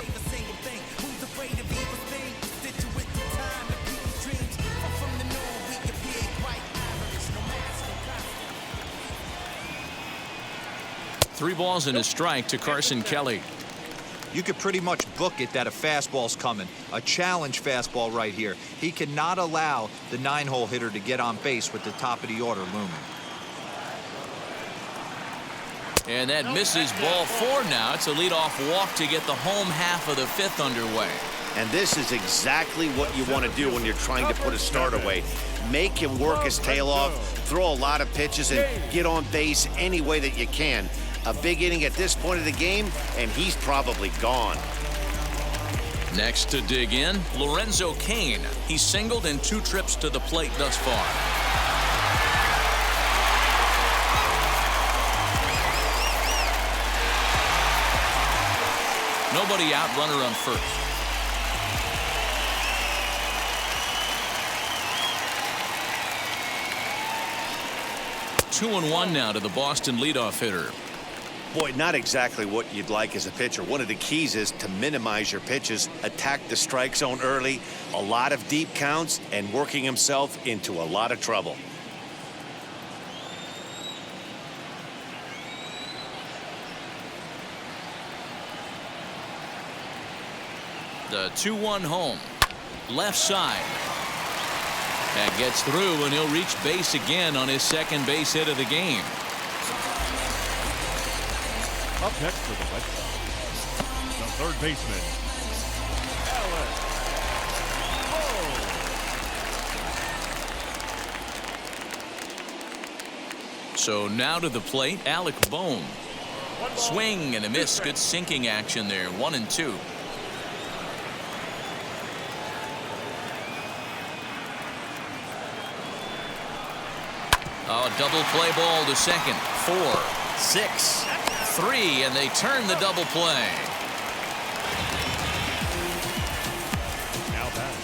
Three balls and a strike to Carson Kelly. You could pretty much book it that a fastball's coming. A challenge fastball right here. He cannot allow the 9-hole hitter to get on base with the top of the order looming. And that misses ball 4 now. It's a leadoff walk to get the home half of the 5th underway. And this is exactly what you want to do when you're trying to put a start away. Make him work his tail off, throw a lot of pitches, and get on base any way that you can. A big inning at this point of the game, and he's probably gone. Next to dig in, Lorenzo Kane. He's singled in 2 trips to the plate thus far. Nobody out, runner on first. Two and 1 now to the Boston leadoff hitter. Boy, not exactly what you'd like as a pitcher. One of the keys is to minimize your pitches, attack the strike zone early, a lot of deep counts, and working himself into a lot of trouble. The 2-1 home. Left side. That gets through, and he'll reach base again on his second base hit of the game. Up next for the Red Sox, the third baseman, Alec Bohm. So now to the plate, Alec Bohm. Swing and a miss. Good sinking action there. 1-2. Oh, double play ball to second. 4, 6, 3, and they turn the double play. Now back.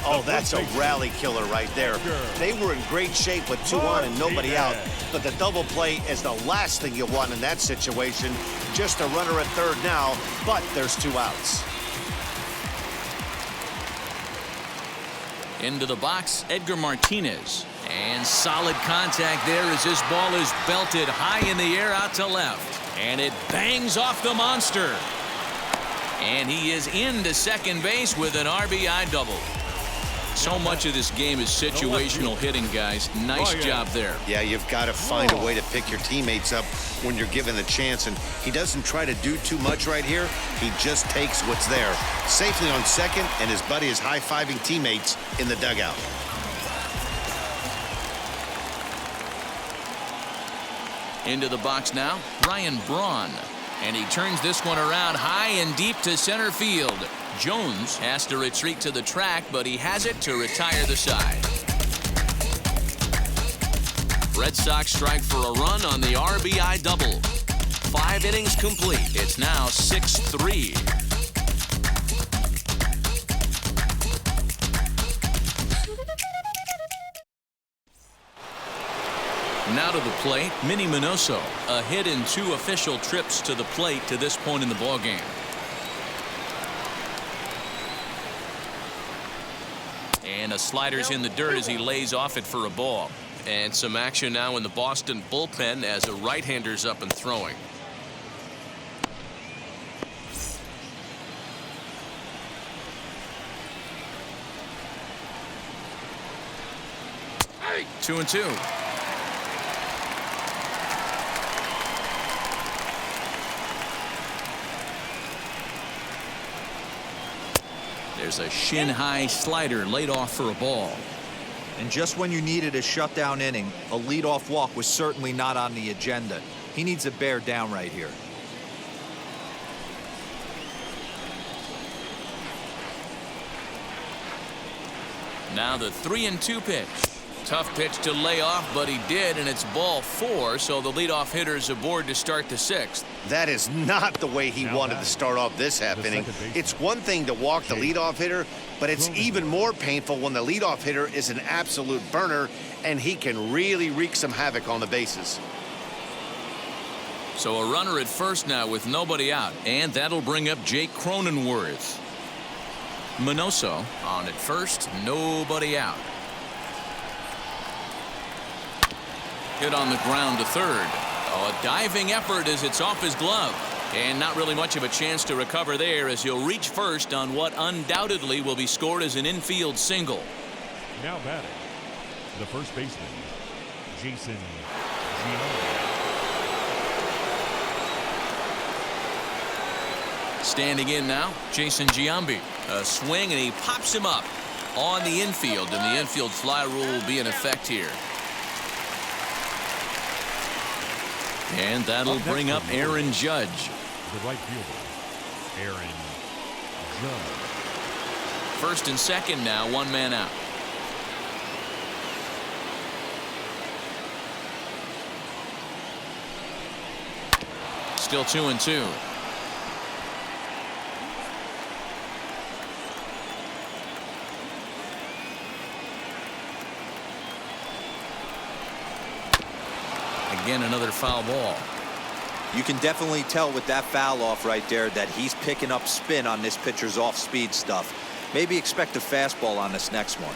Oh, that's a rally killer right there. They were in great shape with 2 on and nobody out, but the double play is the last thing you want in that situation. Just a runner at third now, but there's 2 outs. Into the box, Edgar Martinez. And solid contact there as this ball is belted high in the air out to left. And it bangs off the monster. And he is into second base with an RBI double. So much of this game is situational hitting, guys. Nice job there. Yeah, you've got to find a way to pick your teammates up when you're given the chance. And he doesn't try to do too much right here. He just takes what's there. Safely on second, and his buddy is high-fiving teammates in the dugout. Into the box now, Braun. And he turns this one around high and deep to center field. Jones has to retreat to the track, but he has it to retire the side. Red Sox strike for a run on the RBI double. 5 innings complete. It's now 6-3. Now to the plate, Minnie Minoso. A hit in 2 official trips to the plate to this point in the ballgame. And a slider's in the dirt as he lays off it for a ball. And some action now in the Boston bullpen as a right-hander's up and throwing. 2-2. There's a shin-high slider laid off for a ball. And just when you needed a shutdown inning, a leadoff walk was certainly not on the agenda. He needs to bear down right here. Now the 3-2 pitch. Tough pitch to lay off, but he did, and it's ball 4, so the leadoff hitter's aboard to start the 6th. That is not the way he wanted to start off this half inning. It's one thing to walk the leadoff hitter, but it's even more painful when the leadoff hitter is an absolute burner, and he can really wreak some havoc on the bases. So a runner at first now with nobody out, and that'll bring up Jake Cronenworth. Minoso on at first, nobody out. Hit on the ground to third. Oh, a diving effort as it's off his glove. And not really much of a chance to recover there as he'll reach first on what undoubtedly will be scored as an infield single. Now batting, the first baseman, Jason Giambi. Standing in now, Jason Giambi. A swing, and he pops him up on the infield, and the infield fly rule will be in effect here. And that'll bring up Aaron Judge. The right fielder, Aaron Judge. First and second now, one man out. Still 2-2. Again, another foul ball. You can definitely tell with that foul off right there that he's picking up spin on this pitcher's off-speed stuff. Maybe expect a fastball on this next one.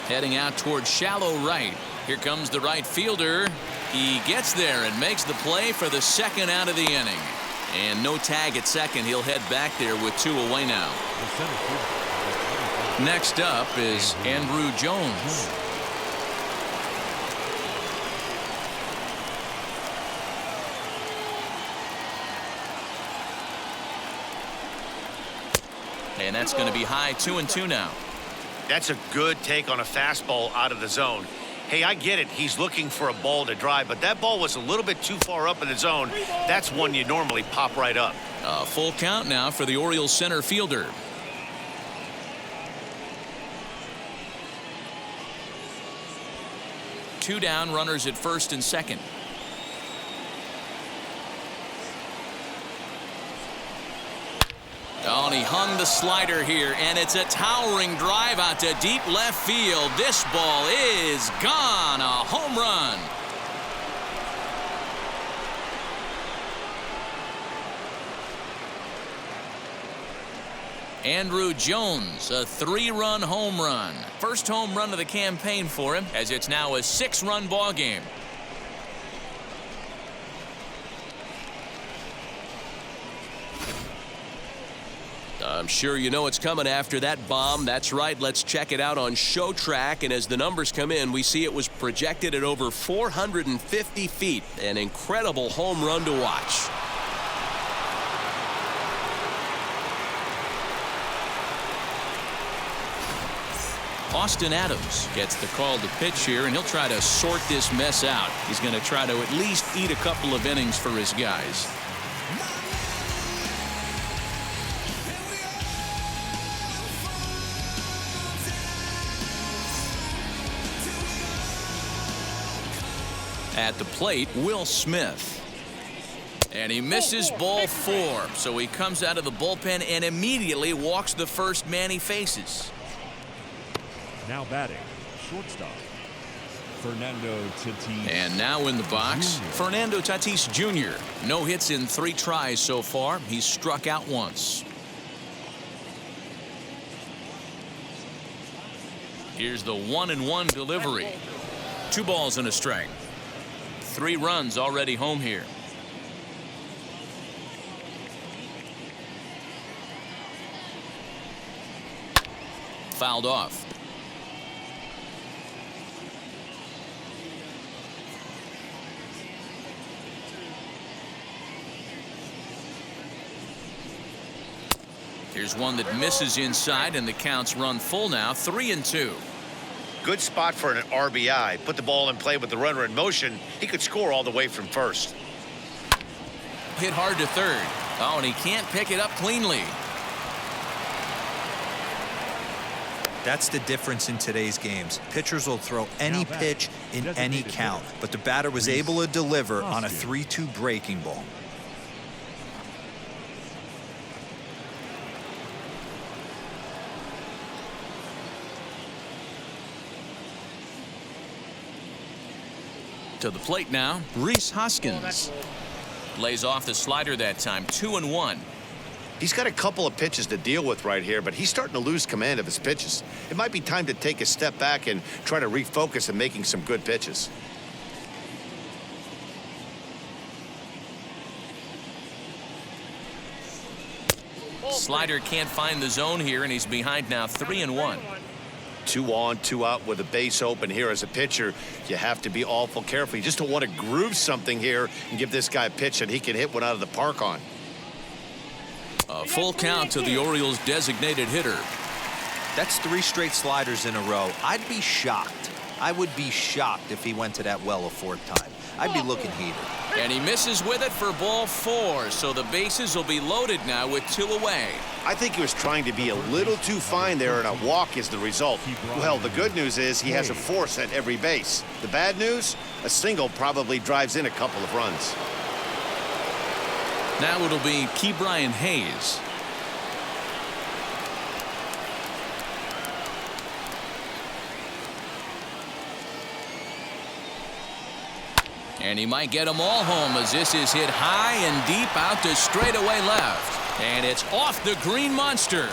Heading out towards shallow right. Here comes the right fielder. He gets there and makes the play for the second out of the inning. And no tag at second. He'll head back there with 2 away now. Next up is Andrew Jones. And that's going to be high, 2-2 now. That's a good take on a fastball out of the zone. Hey, I get it. He's looking for a ball to drive, but that ball was a little bit too far up in the zone. That's one you normally pop right up. A full count now for the Orioles center fielder. Two down, runners at first and second. Oh, and he hung the slider here, and it's a towering drive out to deep left field. This ball is gone. A home run. Andrew Jones, a 3-run home run. First home run of the campaign for him, as it's now a 6-run ball game. I'm sure you know it's coming after that bomb. That's right. Let's check it out on Show Track. And as the numbers come in, we see it was projected at over 450 feet. An incredible home run to watch. Austin Adams gets the call to pitch here, and he'll try to sort this mess out. He's going to try to at least eat a couple of innings for his guys. At the plate, Will Smith. And he misses ball 4. So he comes out of the bullpen and immediately walks the first man he faces. Now batting, shortstop, Fernando Tatis. And now in the box, Fernando Tatis Jr. No hits in 3 tries so far. He's struck out once. Here's the 1-1 delivery. 2 balls and a strike. 3 runs already home here. Fouled off. Here's one that misses inside, and the count's run full now, 3-2. Good spot for an RBI. Put the ball in play with the runner in motion. He could score all the way from first. Hit hard to third. Oh, and he can't pick it up cleanly. That's the difference in today's games. Pitchers will throw any pitch in any count, but the batter was able to deliver on a 3-2 breaking ball. To the plate now, Rhys Hoskins. Lays off the slider that time, 2-1. He's got a couple of pitches to deal with right here, but he's starting to lose command of his pitches. It might be time to take a step back and try to refocus on making some good pitches. Slider can't find the zone here, and he's behind now, 3-1. 2 on, 2 out with a base open here. As a pitcher, you have to be awful careful. You just don't want to groove something here and give this guy a pitch that he can hit one out of the park on. A full count to the Orioles' designated hitter. That's 3 straight sliders in a row. I'd be shocked. I would be shocked if he went to that well a 4th time. I'd be looking heated. And he misses with it for ball 4, so the bases will be loaded now with 2 away. I think he was trying to be a little too fine there, and a walk is the result. Well, the good news is he has a force at every base. The bad news, a single probably drives in a couple of runs. Now it'll be Ke'Bryan Hayes. And he might get them all home as this is hit high and deep out to straightaway left. And it's off the green monster.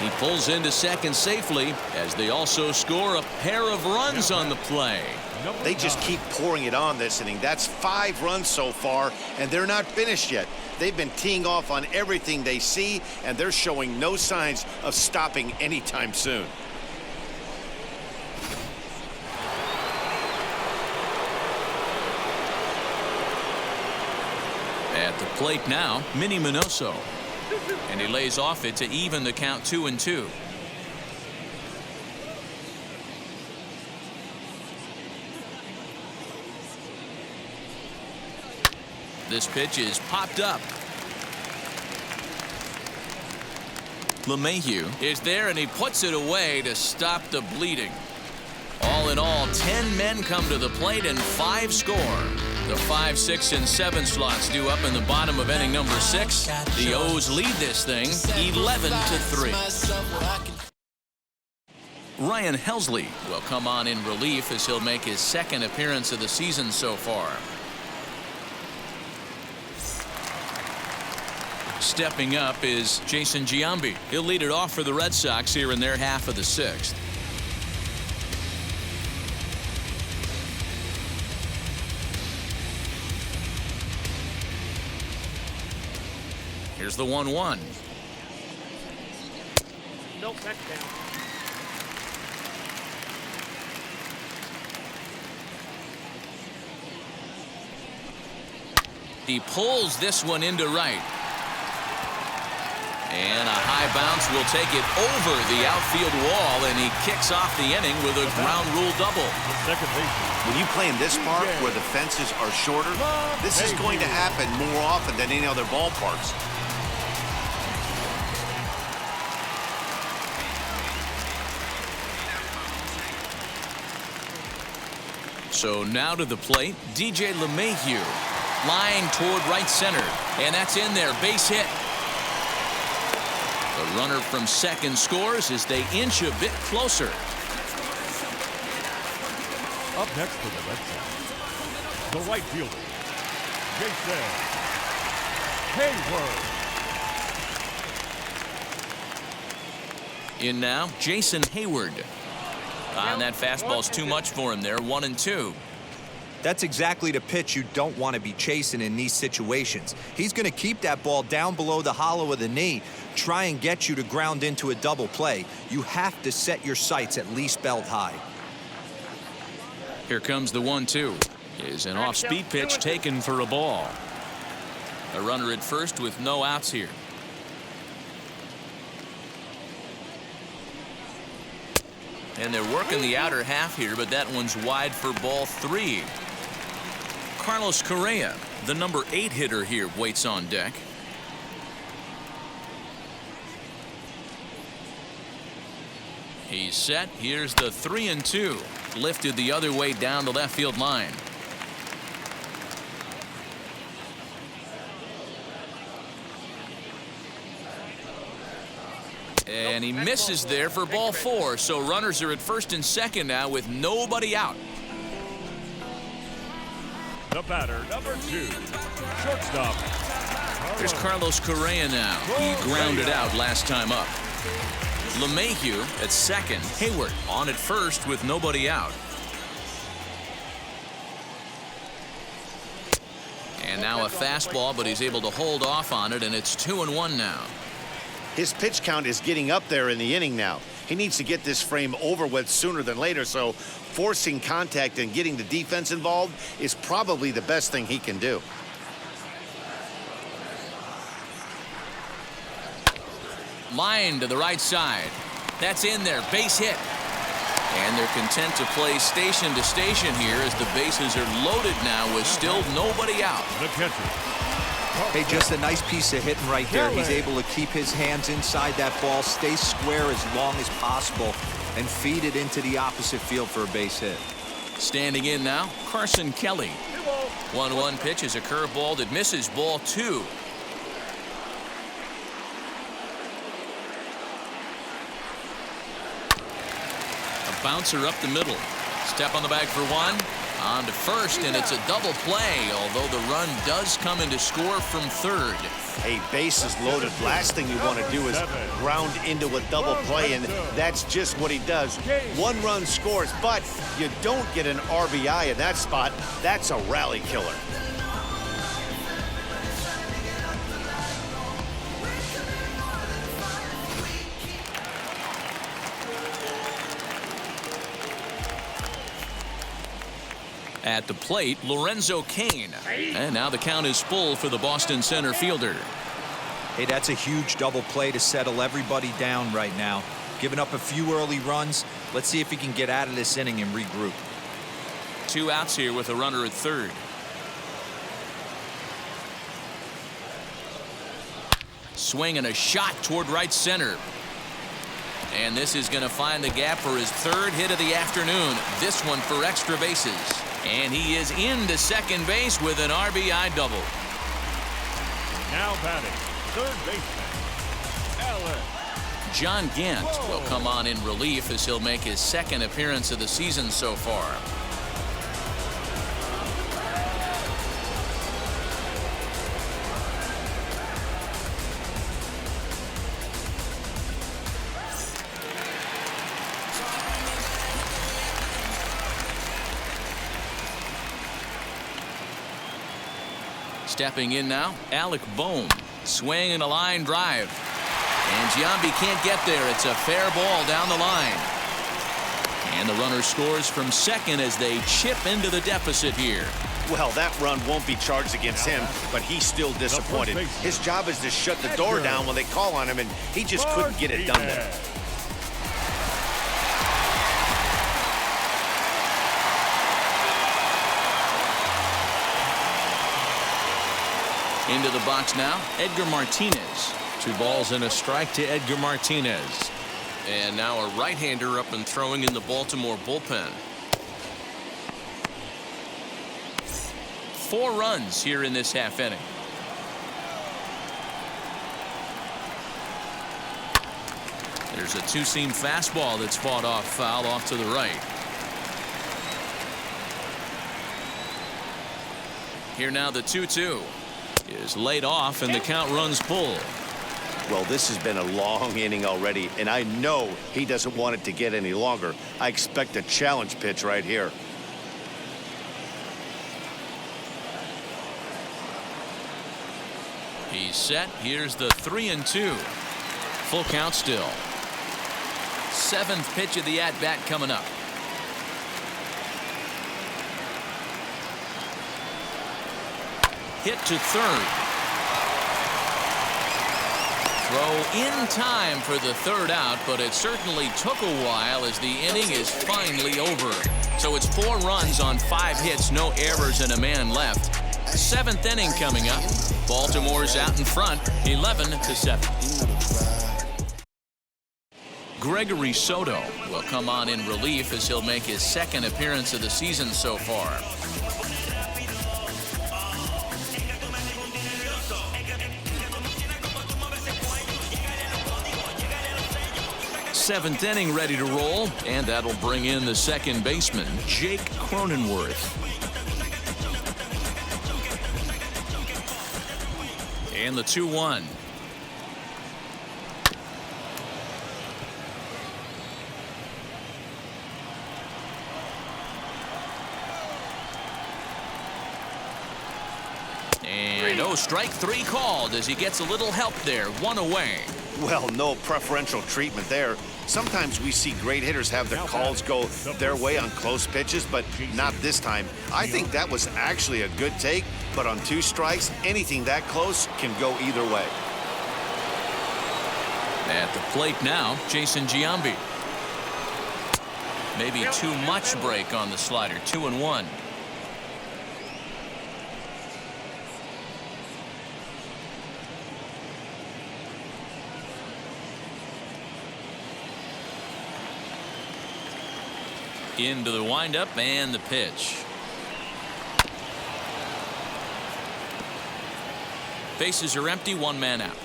He pulls into second safely as they also score a pair of runs on the play. They just keep pouring it on this inning. That's 5 runs so far, and they're not finished yet. They've been teeing off on everything they see, and they're showing no signs of stopping anytime soon. At the plate now, Minnie Minoso. And he lays off it to even the count 2-2. This pitch is popped up. LeMahieu is there, and he puts it away to stop the bleeding. All in all, 10 men come to the plate and 5 score. The 5, 6, and 7 slots due up in the bottom of inning number 6. The O's lead this thing 11-3. Ryan Helsley will come on in relief as he'll make his 2nd appearance of the season so far. Stepping up is Jason Giambi. He'll lead it off for the Red Sox here in their half of the 6th. Here's the 1-1. Nope, that's down. He pulls this one into right. And a high bounce will take it over the outfield wall, and he kicks off the inning with a ground rule double. When you play in this park where the fences are shorter, this is going to happen more often than any other ballparks. So now to the plate, DJ LeMahieu. Line toward right center, and that's in there, base hit. The runner from second scores as they inch a bit closer. Up next for the Red Sox, the right fielder, Jason Hayward. In now, Jason Hayward. And that fastball's too much for him there, 1-2. That's exactly the pitch you don't want to be chasing in these situations. He's going to keep that ball down below the hollow of the knee, try and get you to ground into a double play. You have to set your sights at least belt high. Here comes the 1-2. Is an off-speed pitch taken for a ball. A runner at first with no outs here. And they're working the outer half here, but that one's wide for ball 3. Carlos Correa, the number 8 hitter here, waits on deck. He's set. Here's the 3-2. Lifted the other way down the left field line. And he misses there for ball 4. So runners are at first and second now with nobody out. The batter, number 2, shortstop. There's Carlos Correa now. He grounded out last time up. LeMahieu at second. Hayward on at first with nobody out. And now a fastball, but he's able to hold off on it, and it's 2-1 now. His pitch count is getting up there in the inning now. He needs to get this frame over with sooner than later, so forcing contact and getting the defense involved is probably the best thing he can do. Line to the right side. That's in there. Base hit. And they're content to play station to station here as the bases are loaded now with still nobody out. The catcher. Hey, just a nice piece of hitting right there. He's able to keep his hands inside that ball, stay square as long as possible, and feed it into the opposite field for a base hit. Standing in now, Carson Kelly. 1-1 pitch is a curveball that misses ball 2. A bouncer up the middle. Step on the bag for 1. On to first, and it's a double play, although the run does come into score from third. Hey, bases loaded. Last thing you want to do is ground into a double play, and that's just what he does. 1 run scores, but you don't get an RBI in that spot. That's a rally killer. At the plate, Lorenzo Kane. And now the count is full for the Boston center fielder. Hey, that's a huge double play to settle everybody down right now. Giving up a few early runs. Let's see if he can get out of this inning and regroup. 2 outs here with a runner at third. Swing and a shot toward right center. And this is going to find the gap for his 3rd hit of the afternoon. This one for extra bases. And he is into second base with an RBI double. Now batting, third baseman, Allen. John Gant will come on in relief as he'll make his 2nd appearance of the season so far. Stepping in now, Alec Bohm. Swing and a line drive. And Giambi can't get there. It's a fair ball down the line. And the runner scores from second as they chip into the deficit here. Well, that run won't be charged against him, but he's still disappointed. His job is to shut the door down when they call on him, and he just couldn't get it done there. Into the box now, Edgar Martinez. 2 balls and a strike to Edgar Martinez. And now a right-hander up and throwing in the Baltimore bullpen. 4 runs here in this half inning. There's a 2-seam fastball that's fought off foul off to the right. Here now the 2-2 is laid off and the count runs full. Well, this has been a long inning already, and I know he doesn't want it to get any longer. I expect a challenge pitch right here. He's set. Here's the 3-2. Full count still. 7th pitch of the at-bat coming up. Hit to third. Throw in time for the third out, but it certainly took a while as the inning is finally over. So it's 4 runs on 5 hits, no errors, and a man left. 7th inning coming up. Baltimore's out in front, 11-7. Gregory Soto will come on in relief as he'll make his 2nd appearance of the season so far. Seventh inning ready to roll, and that'll bring in the second baseman, Jake Cronenworth. And the 2-1. And no, strike 3 called as he gets a little help there. 1 away. Well, no preferential treatment there. Sometimes we see great hitters have their calls go their way on close pitches, but not this time. I think that was actually a good take, but on 2 strikes, anything that close can go either way. At the plate now, Jason Giambi. Maybe too much break on the slider. 2-1. Into the windup and the pitch. Bases are empty, 1 man out.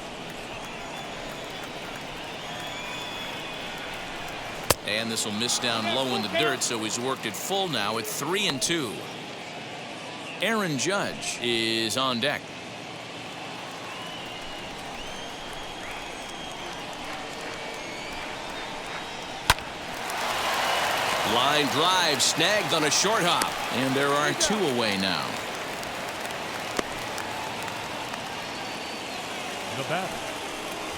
And this will miss down low in the dirt, so he's worked it full now at 3-2. Aaron Judge is on deck. Line drive snagged on a short hop, and there are 2 away now. The batter,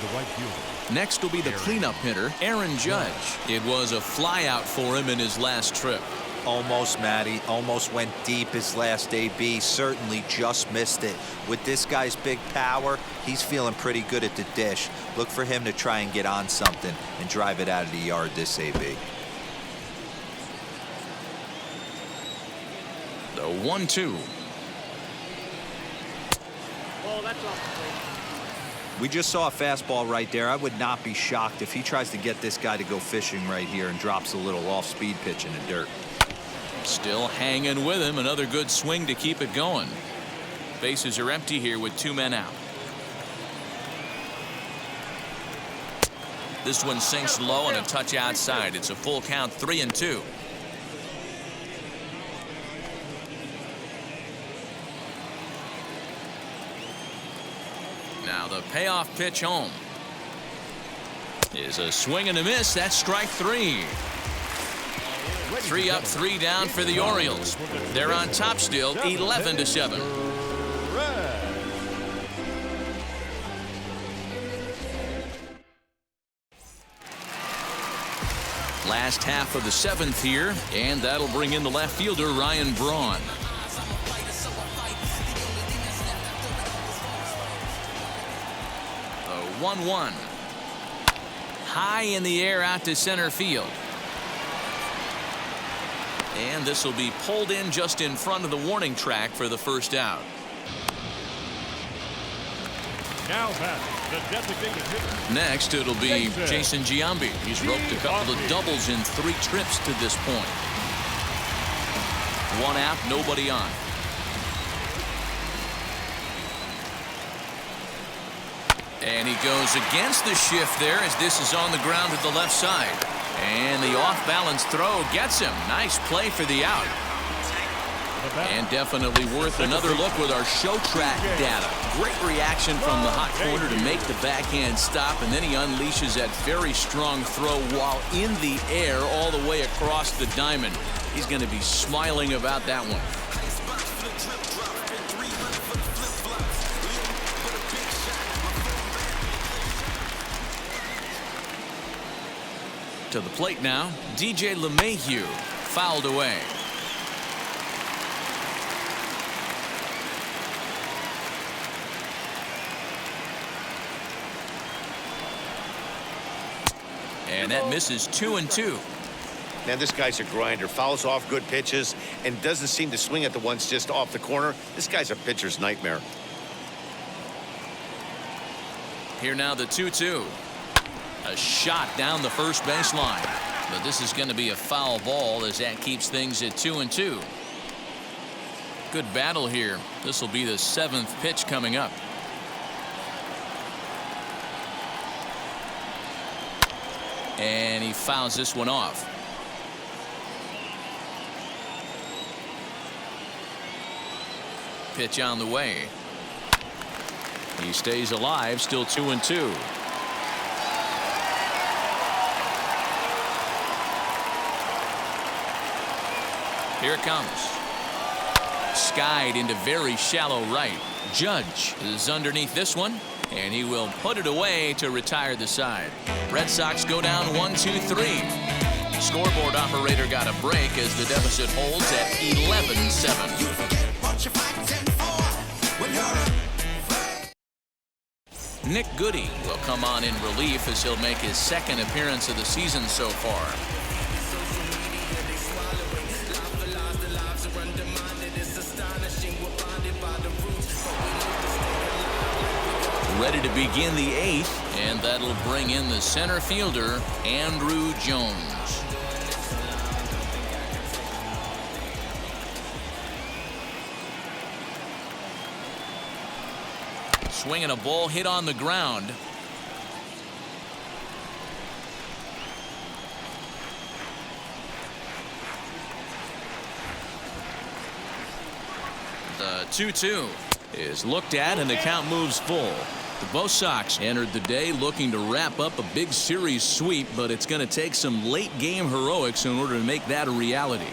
the right fielder. Next will be the cleanup hitter, Aaron Judge. It was a fly out for him in his last trip. Almost, Matty. Almost went deep his last AB. Certainly just missed it. With this guy's big power, he's feeling pretty good at the dish. Look for him to try and get on something and drive it out of the yard this AB. The 1-2. Oh, that's off. We just saw a fastball right there. I would not be shocked if he tries to get this guy to go fishing right here and drops a little off-speed pitch in the dirt. Still hanging with him. Another good swing to keep it going. Bases are empty here with 2 men out. This one sinks low and a touch outside. It's a full count, 3-2. Now the payoff pitch home is a swing and a miss. That's strike 3. 3 up, 3 down for the Orioles. They're on top still, 11-7. Last half of the 7th here, and that'll bring in the left fielder, Ryan Braun. The 1-1. High in the air out to center field. And this will be pulled in just in front of the warning track for the first out. Now batting, the designated hitter. Next, it'll be Jason Giambi. He's roped a couple of doubles in 3 trips to this point. 1 out, nobody on. And he goes against the shift there as this is on the ground at the left side. And the off-balance throw gets him. Nice play for the out. And definitely worth another look with our show track data. Great reaction from the hot corner to make the backhand stop, and then he unleashes that very strong throw while in the air all the way across the diamond. He's going to be smiling about that one. To the plate now, DJ LeMahieu fouled away. And that misses 2-2. Man, this guy's a grinder. Fouls off good pitches and doesn't seem to swing at the ones just off the corner. This guy's a pitcher's nightmare. Here now the 2-2. A shot down the first baseline. But this is going to be a foul ball as that keeps things at 2-2. Good battle here. This will be the 7th pitch coming up. And he fouls this one off. Pitch on the way. He stays alive, still 2-2. Here it comes. Skied into very shallow right. Judge is underneath this one, and he will put it away to retire the side. Red Sox go down 1-2-3. Scoreboard operator got a break as the deficit holds at 11-7. Nick Goody will come on in relief as he'll make his 2nd appearance of the season so far. Ready to begin the 8th, and that'll bring in the center fielder, Andrew Jones. Swinging a ball hit on the ground. The 2-2 is looked at and the count moves full. The Bo Sox entered the day looking to wrap up a big series sweep, but it's going to take some late game heroics in order to make that a reality.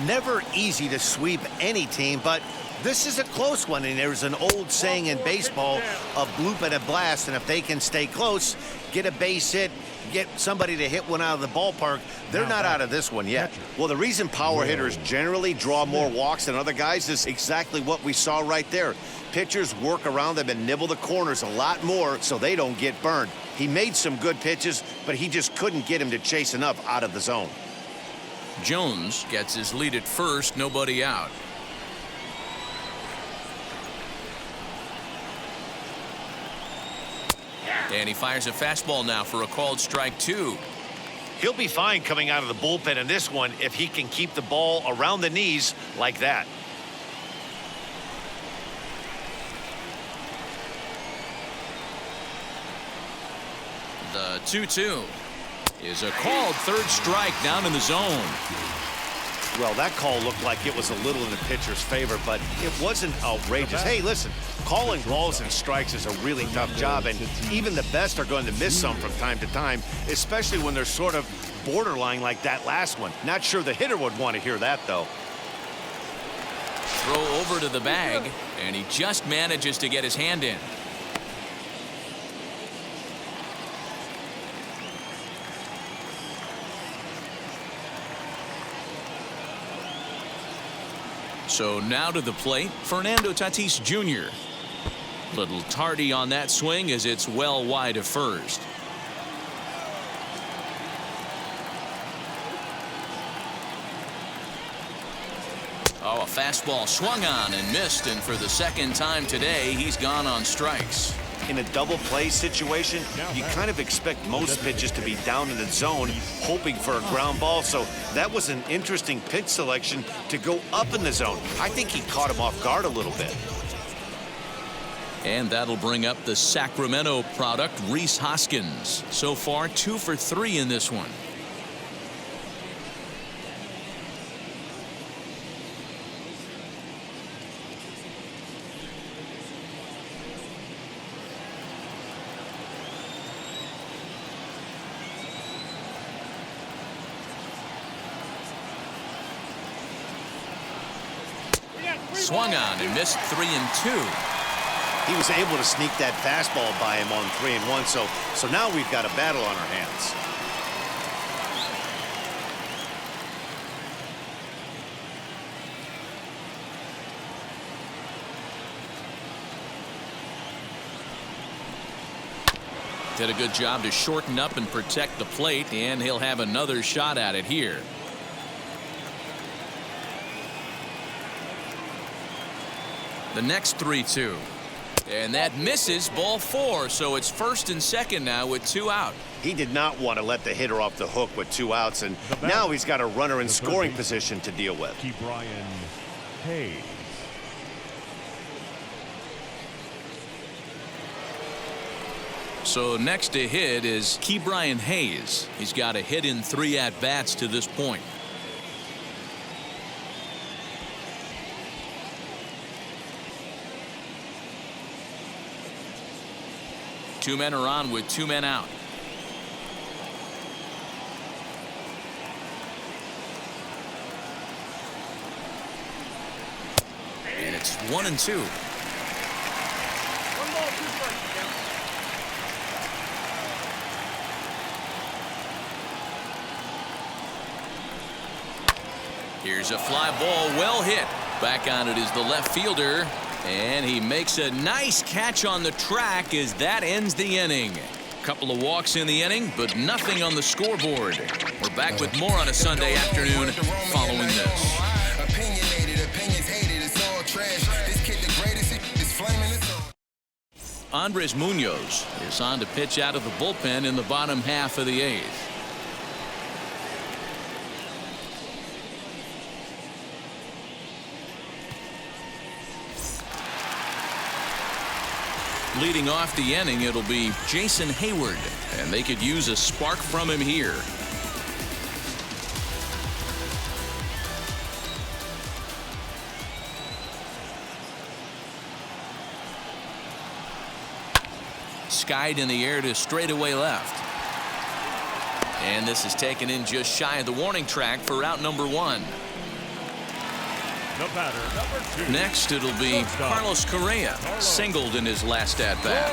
Never easy to sweep any team, but this is a close one, and there's an old saying in baseball, a bloop and a blast, and if they can stay close, get a base hit, get somebody to hit one out of the ballpark, they're not out of this one yet. Well, the reason power hitters generally draw more walks than other guys is exactly what we saw right there. Pitchers work around them and nibble the corners a lot more so they don't get burned. He made some good pitches, but he just couldn't get him to chase enough out of the zone. Jones gets his lead at first, nobody out. And he fires a fastball now for a called strike 2. He'll be fine coming out of the bullpen in this one if he can keep the ball around the knees like that. The 2-2 is a called 3rd strike down in the zone. Well, that call looked like it was a little in the pitcher's favor, but it wasn't outrageous. Hey, listen, calling balls and strikes is a really tough job, and even the best are going to miss some from time to time, especially when they're sort of borderline like that last one. Not sure the hitter would want to hear that, though. Throw over to the bag, and he just manages to get his hand in. So now to the plate, Fernando Tatis Jr. Little tardy on that swing as it's well wide of first. Oh, a fastball swung on and missed, and for the 2nd time today, he's gone on strikes. In a double play situation, you kind of expect most pitches to be down in the zone, hoping for a ground ball. So that was an interesting pitch selection to go up in the zone. I think he caught him off guard a little bit. And that'll bring up the Sacramento product, Rhys Hoskins. So far, 2 for 3 in this one. Swung on and missed 3-2. He was able to sneak that fastball by him on 3-1. So now we've got a battle on our hands. Did a good job to shorten up and protect the plate, and he'll have another shot at it here. The next 3-2. And that misses, ball 4, so it's first and second now with 2 out. He did not want to let the hitter off the hook with 2 outs, and now he's got a runner in scoring position to deal with. Brian Hayes. So next to hit is Brian Hayes. He's got a hit in 3 at-bats to this point. Two men are on with 2 men out. And it's 1-2. Here's a fly ball, well hit. Back on it is the left fielder, and he makes a nice catch on the track as that ends the inning. Couple of walks in the inning, but nothing on the scoreboard. We're back with more on a Sunday afternoon following this. Andres Munoz is on to pitch out of the bullpen in the bottom half of the 8th. Leading off the inning, it'll be Jason Hayward, and they could use a spark from him here. Skied in the air to straightaway left. And this is taken in just shy of the warning track for out number 1. The batter, number 2. Next, it'll be Carlos Correa, singled in his last at-bat.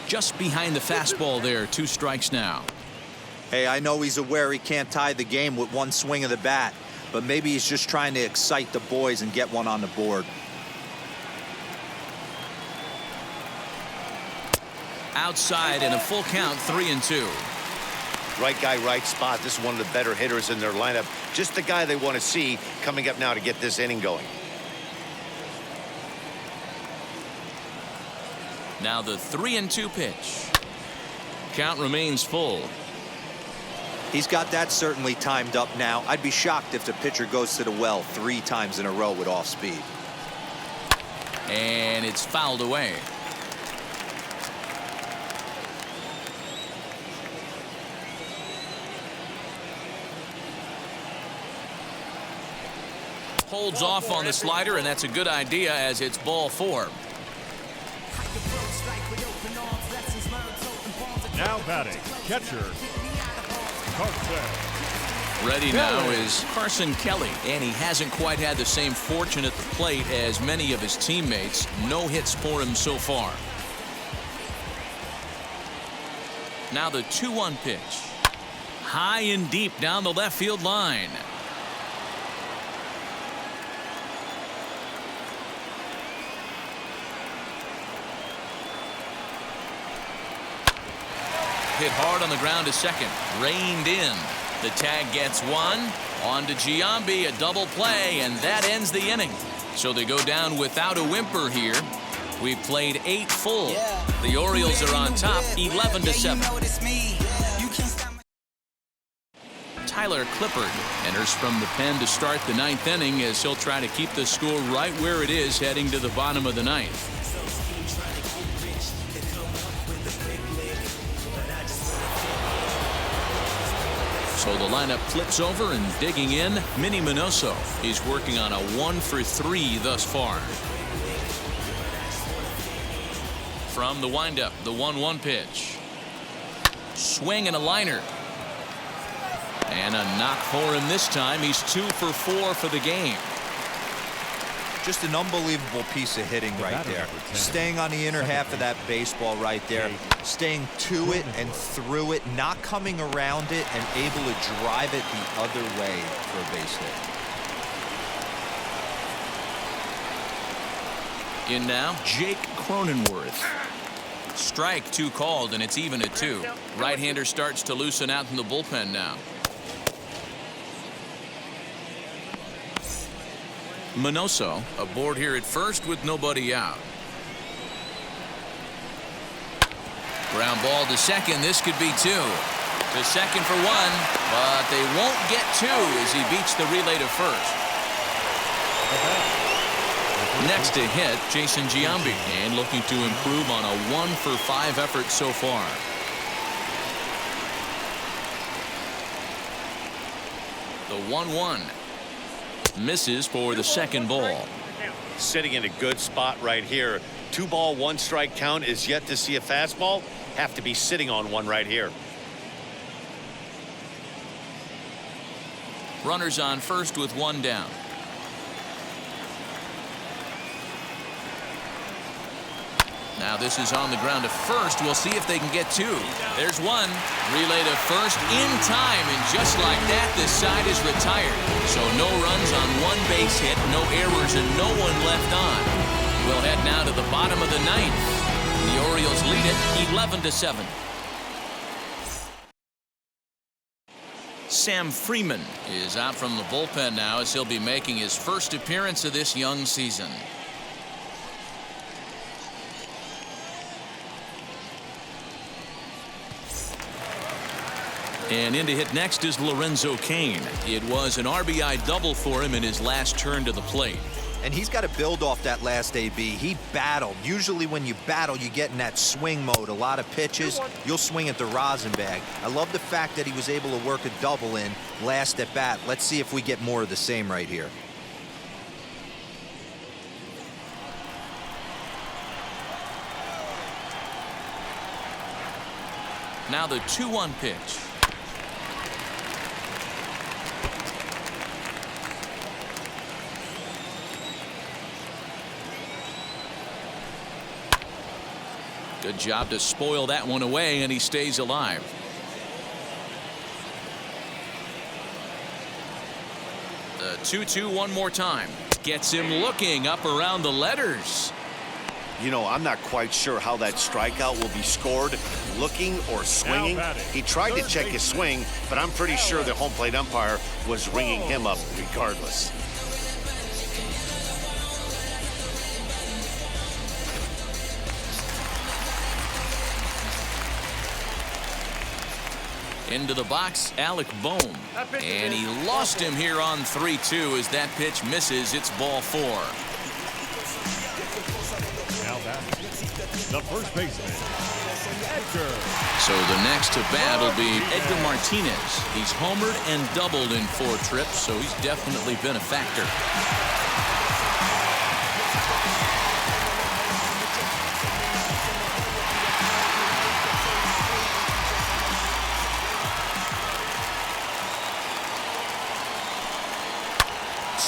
Just behind the fastball there, 2 strikes now. Hey, I know he's aware he can't tie the game with 1 swing of the bat, but maybe he's just trying to excite the boys and get one on the board. Outside and a full count, 3-2. Right guy, right spot. This is one of the better hitters in their lineup. Just the guy they want to see coming up now to get this inning going. Now the 3-2 pitch. Count remains full. He's got that certainly timed up now. I'd be shocked if the pitcher goes to the well 3 times in a row with off speed. And it's fouled away. Holds off on the slider, and that's a good idea as it's ball 4. Now batting, catcher, Carson. Ready now is Carson Kelly, and he hasn't quite had the same fortune at the plate as many of his teammates. No hits for him so far. Now the 2-1 pitch. High and deep down the left field line. Hit hard on the ground to second. Reined in. The tag gets 1. On to Giambi, a double play, and that ends the inning. So they go down without a whimper here. We've played 8 full. The Orioles are on top, 11-7. Tyler Clippard enters from the pen to start the 9th inning as he'll try to keep the score right where it is heading to the bottom of the 9th. So the lineup flips over, and digging in, Minnie Minoso. He's working on a 1-for-3 thus far. From the windup, the 1-1 pitch. Swing and a liner. And a knock for him this time. He's 2-for-4 for the game. Just an unbelievable piece of hitting right there. Staying on the inner half of that baseball right there. Staying to it and through it, not coming around it, and able to drive it the other way for a base hit. In now, Jake Cronenworth. Strike 2 called, and it's even at 2. Right-hander starts to loosen out in the bullpen now. Minoso aboard here at first with nobody out. Ground ball to second. This could be 2. To second for 1, but they won't get 2 as he beats the relay to first. Next to hit, Jason Giambi, and looking to improve on a 1-for-5 effort so far. The 1-1 misses for the second ball. Sitting in a good spot right here. 2 ball, 1 strike count is yet to see a fastball. Have to be sitting on one right here. Runners on first with 1 down. Now this is on the ground to first. We'll see if they can get 2. There's 1. Relay to first in time, and just like that, this side is retired. So no runs on 1 base hit, no errors, and no one left on. We'll head now to the bottom of the 9th. The Orioles lead it 11-7. Sam Freeman is out from the bullpen now as he'll be making his first appearance of this young season. And in to hit next is Lorenzo Kane. It was an RBI double for him in his last turn to the plate. And he's got to build off that last AB. He battled. Usually when you battle, you get in that swing mode. A lot of pitches, you'll swing at the rosin bag. I love the fact that he was able to work a double in last at bat. Let's see if we get more of the same right here. Now the 2-1 pitch. Good job to spoil that one away, and he stays alive. The 2-2 one more time. Gets him looking up around the letters. You know, I'm not quite sure how that strikeout will be scored, looking or swinging. He tried to check his swing, but I'm pretty sure the home plate umpire was ringing him up regardless. Into the box, Alec Bohm. And he lost him here on 3-2 as that pitch misses. It's ball 4. Now back, the first baseman, Edgar. So the next to bat will be Edgar Martinez. He's homered and doubled in 4 trips, so he's definitely been a factor.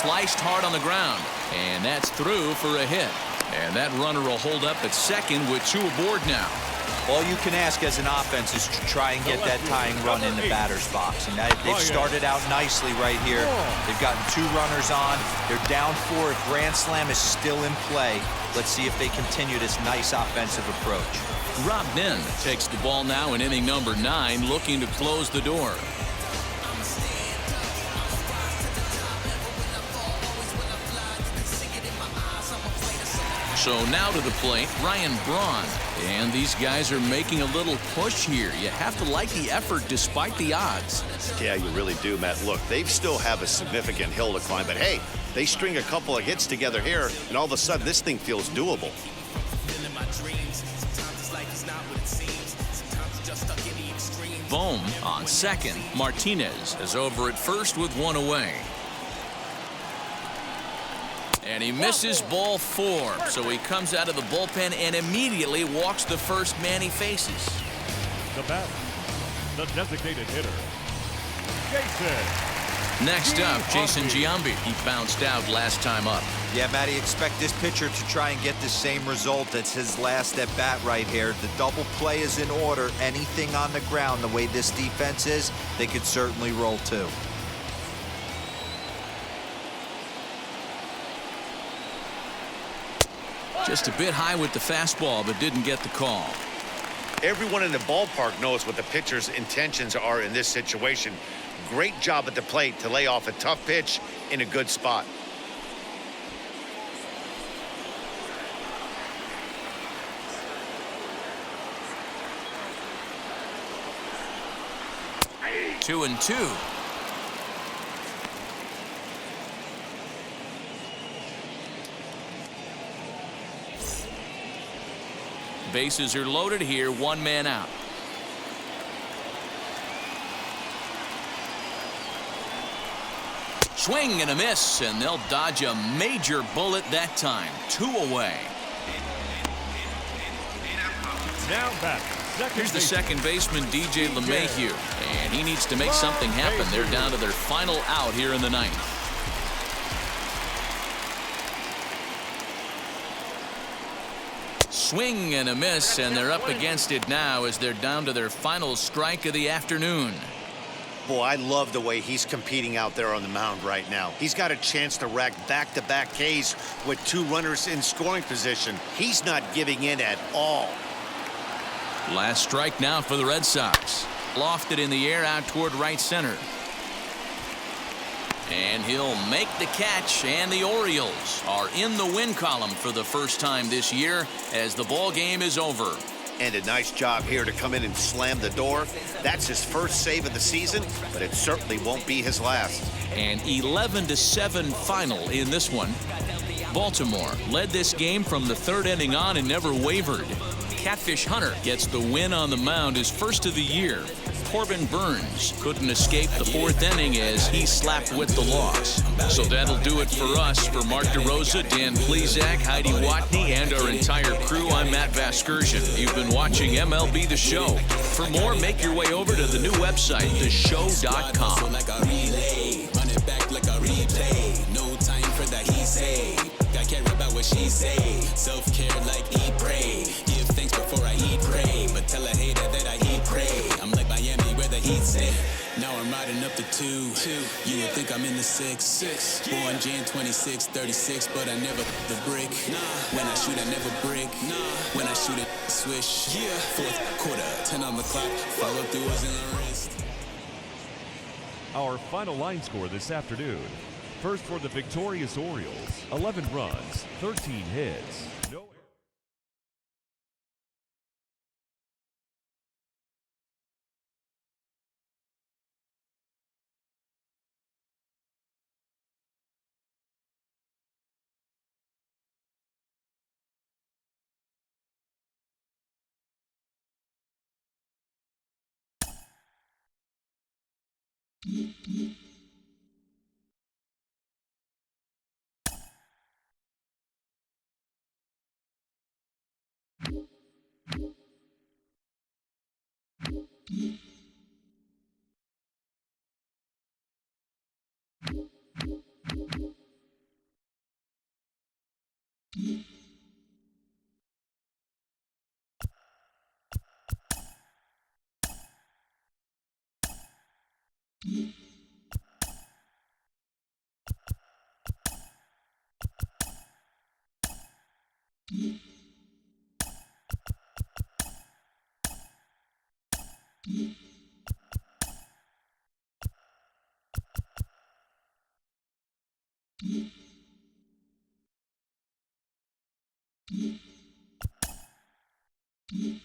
Sliced hard on the ground, and that's through for a hit. And that runner will hold up at second with 2 aboard now. All you can ask as an offense is to try and get that tying run in the batter's box. And they've started out nicely right here. They've gotten 2 runners on. They're down 4. If Grand Slam is still in play, let's see if they continue this nice offensive approach. Rob Nen takes the ball now in inning number 9, looking to close the door. So now to the plate, Ryan Braun. And these guys are making a little push here. You have to like the effort despite the odds. Yeah, you really do, Matt. Look, they still have a significant hill to climb, but hey, they string a couple of hits together here, and all of a sudden this thing feels doable. Bohm on second. Martinez is over at first with 1 away. And he misses ball 4. So he comes out of the bullpen and immediately walks the first man he faces. The batter, the designated hitter, Jason. Next up, Jason Giambi. He bounced out last time up. Yeah, Matty, expect this pitcher to try and get the same result as his last at bat right here. The double play is in order. Anything on the ground, the way this defense is, they could certainly roll 2. Just a bit high with the fastball, but didn't get the call. Everyone in the ballpark knows what the pitcher's intentions are in this situation. Great job at the plate to lay off a tough pitch in a good spot. Two and two. Bases are loaded here, one man out. Swing and a miss, and they'll dodge a major bullet that time. 2 away. Now back. Here's the second baseman, DJ LeMahieu, and he needs to make something happen. They're down to their final out here in the ninth. Swing and a miss, and they're up against it now as they're down to their final strike of the afternoon. Boy, I love the way he's competing out there on the mound right now. He's got a chance to rack back-to-back Ks with 2 runners in scoring position. He's not giving in at all. Last strike now for the Red Sox. Lofted in the air out toward right center. And he'll make the catch, and the Orioles are in the win column for the first time this year as the ball game is over. And a nice job here to come in and slam the door. That's his first save of the season, but it certainly won't be his last. An 11-7 final in this one. Baltimore led this game from the 3rd inning on and never wavered. Catfish Hunter gets the win on the mound, his first of the year. Corbin Burns couldn't escape the 4th inning as he slapped with the loss. So that'll do it for us. For Mark DeRosa, Dan Plesac, Heidi Watney, and our entire crew, I'm Matt Vasgersian. You've been watching MLB The Show. For more, make your way over to the new website, theshow.com. Like a relay, run it back like a replay. No time for that he say. I care about what she say. Self-care like eat, pray. Give thanks before I eat, pray. But tell a hater that I eat, pray. I'm like Miami where the heat say. Now I'm riding up the 2. You would think I'm in the 6. Born Jan 26, 36, but I never the brick. When I shoot, I never brick. When I shoot it, swish. 4th quarter, 10 on the clock. Follow through was in the wrist. Our final line score this afternoon. First for the victorious Orioles, 11 runs, 13 hits. No Mm-hmm.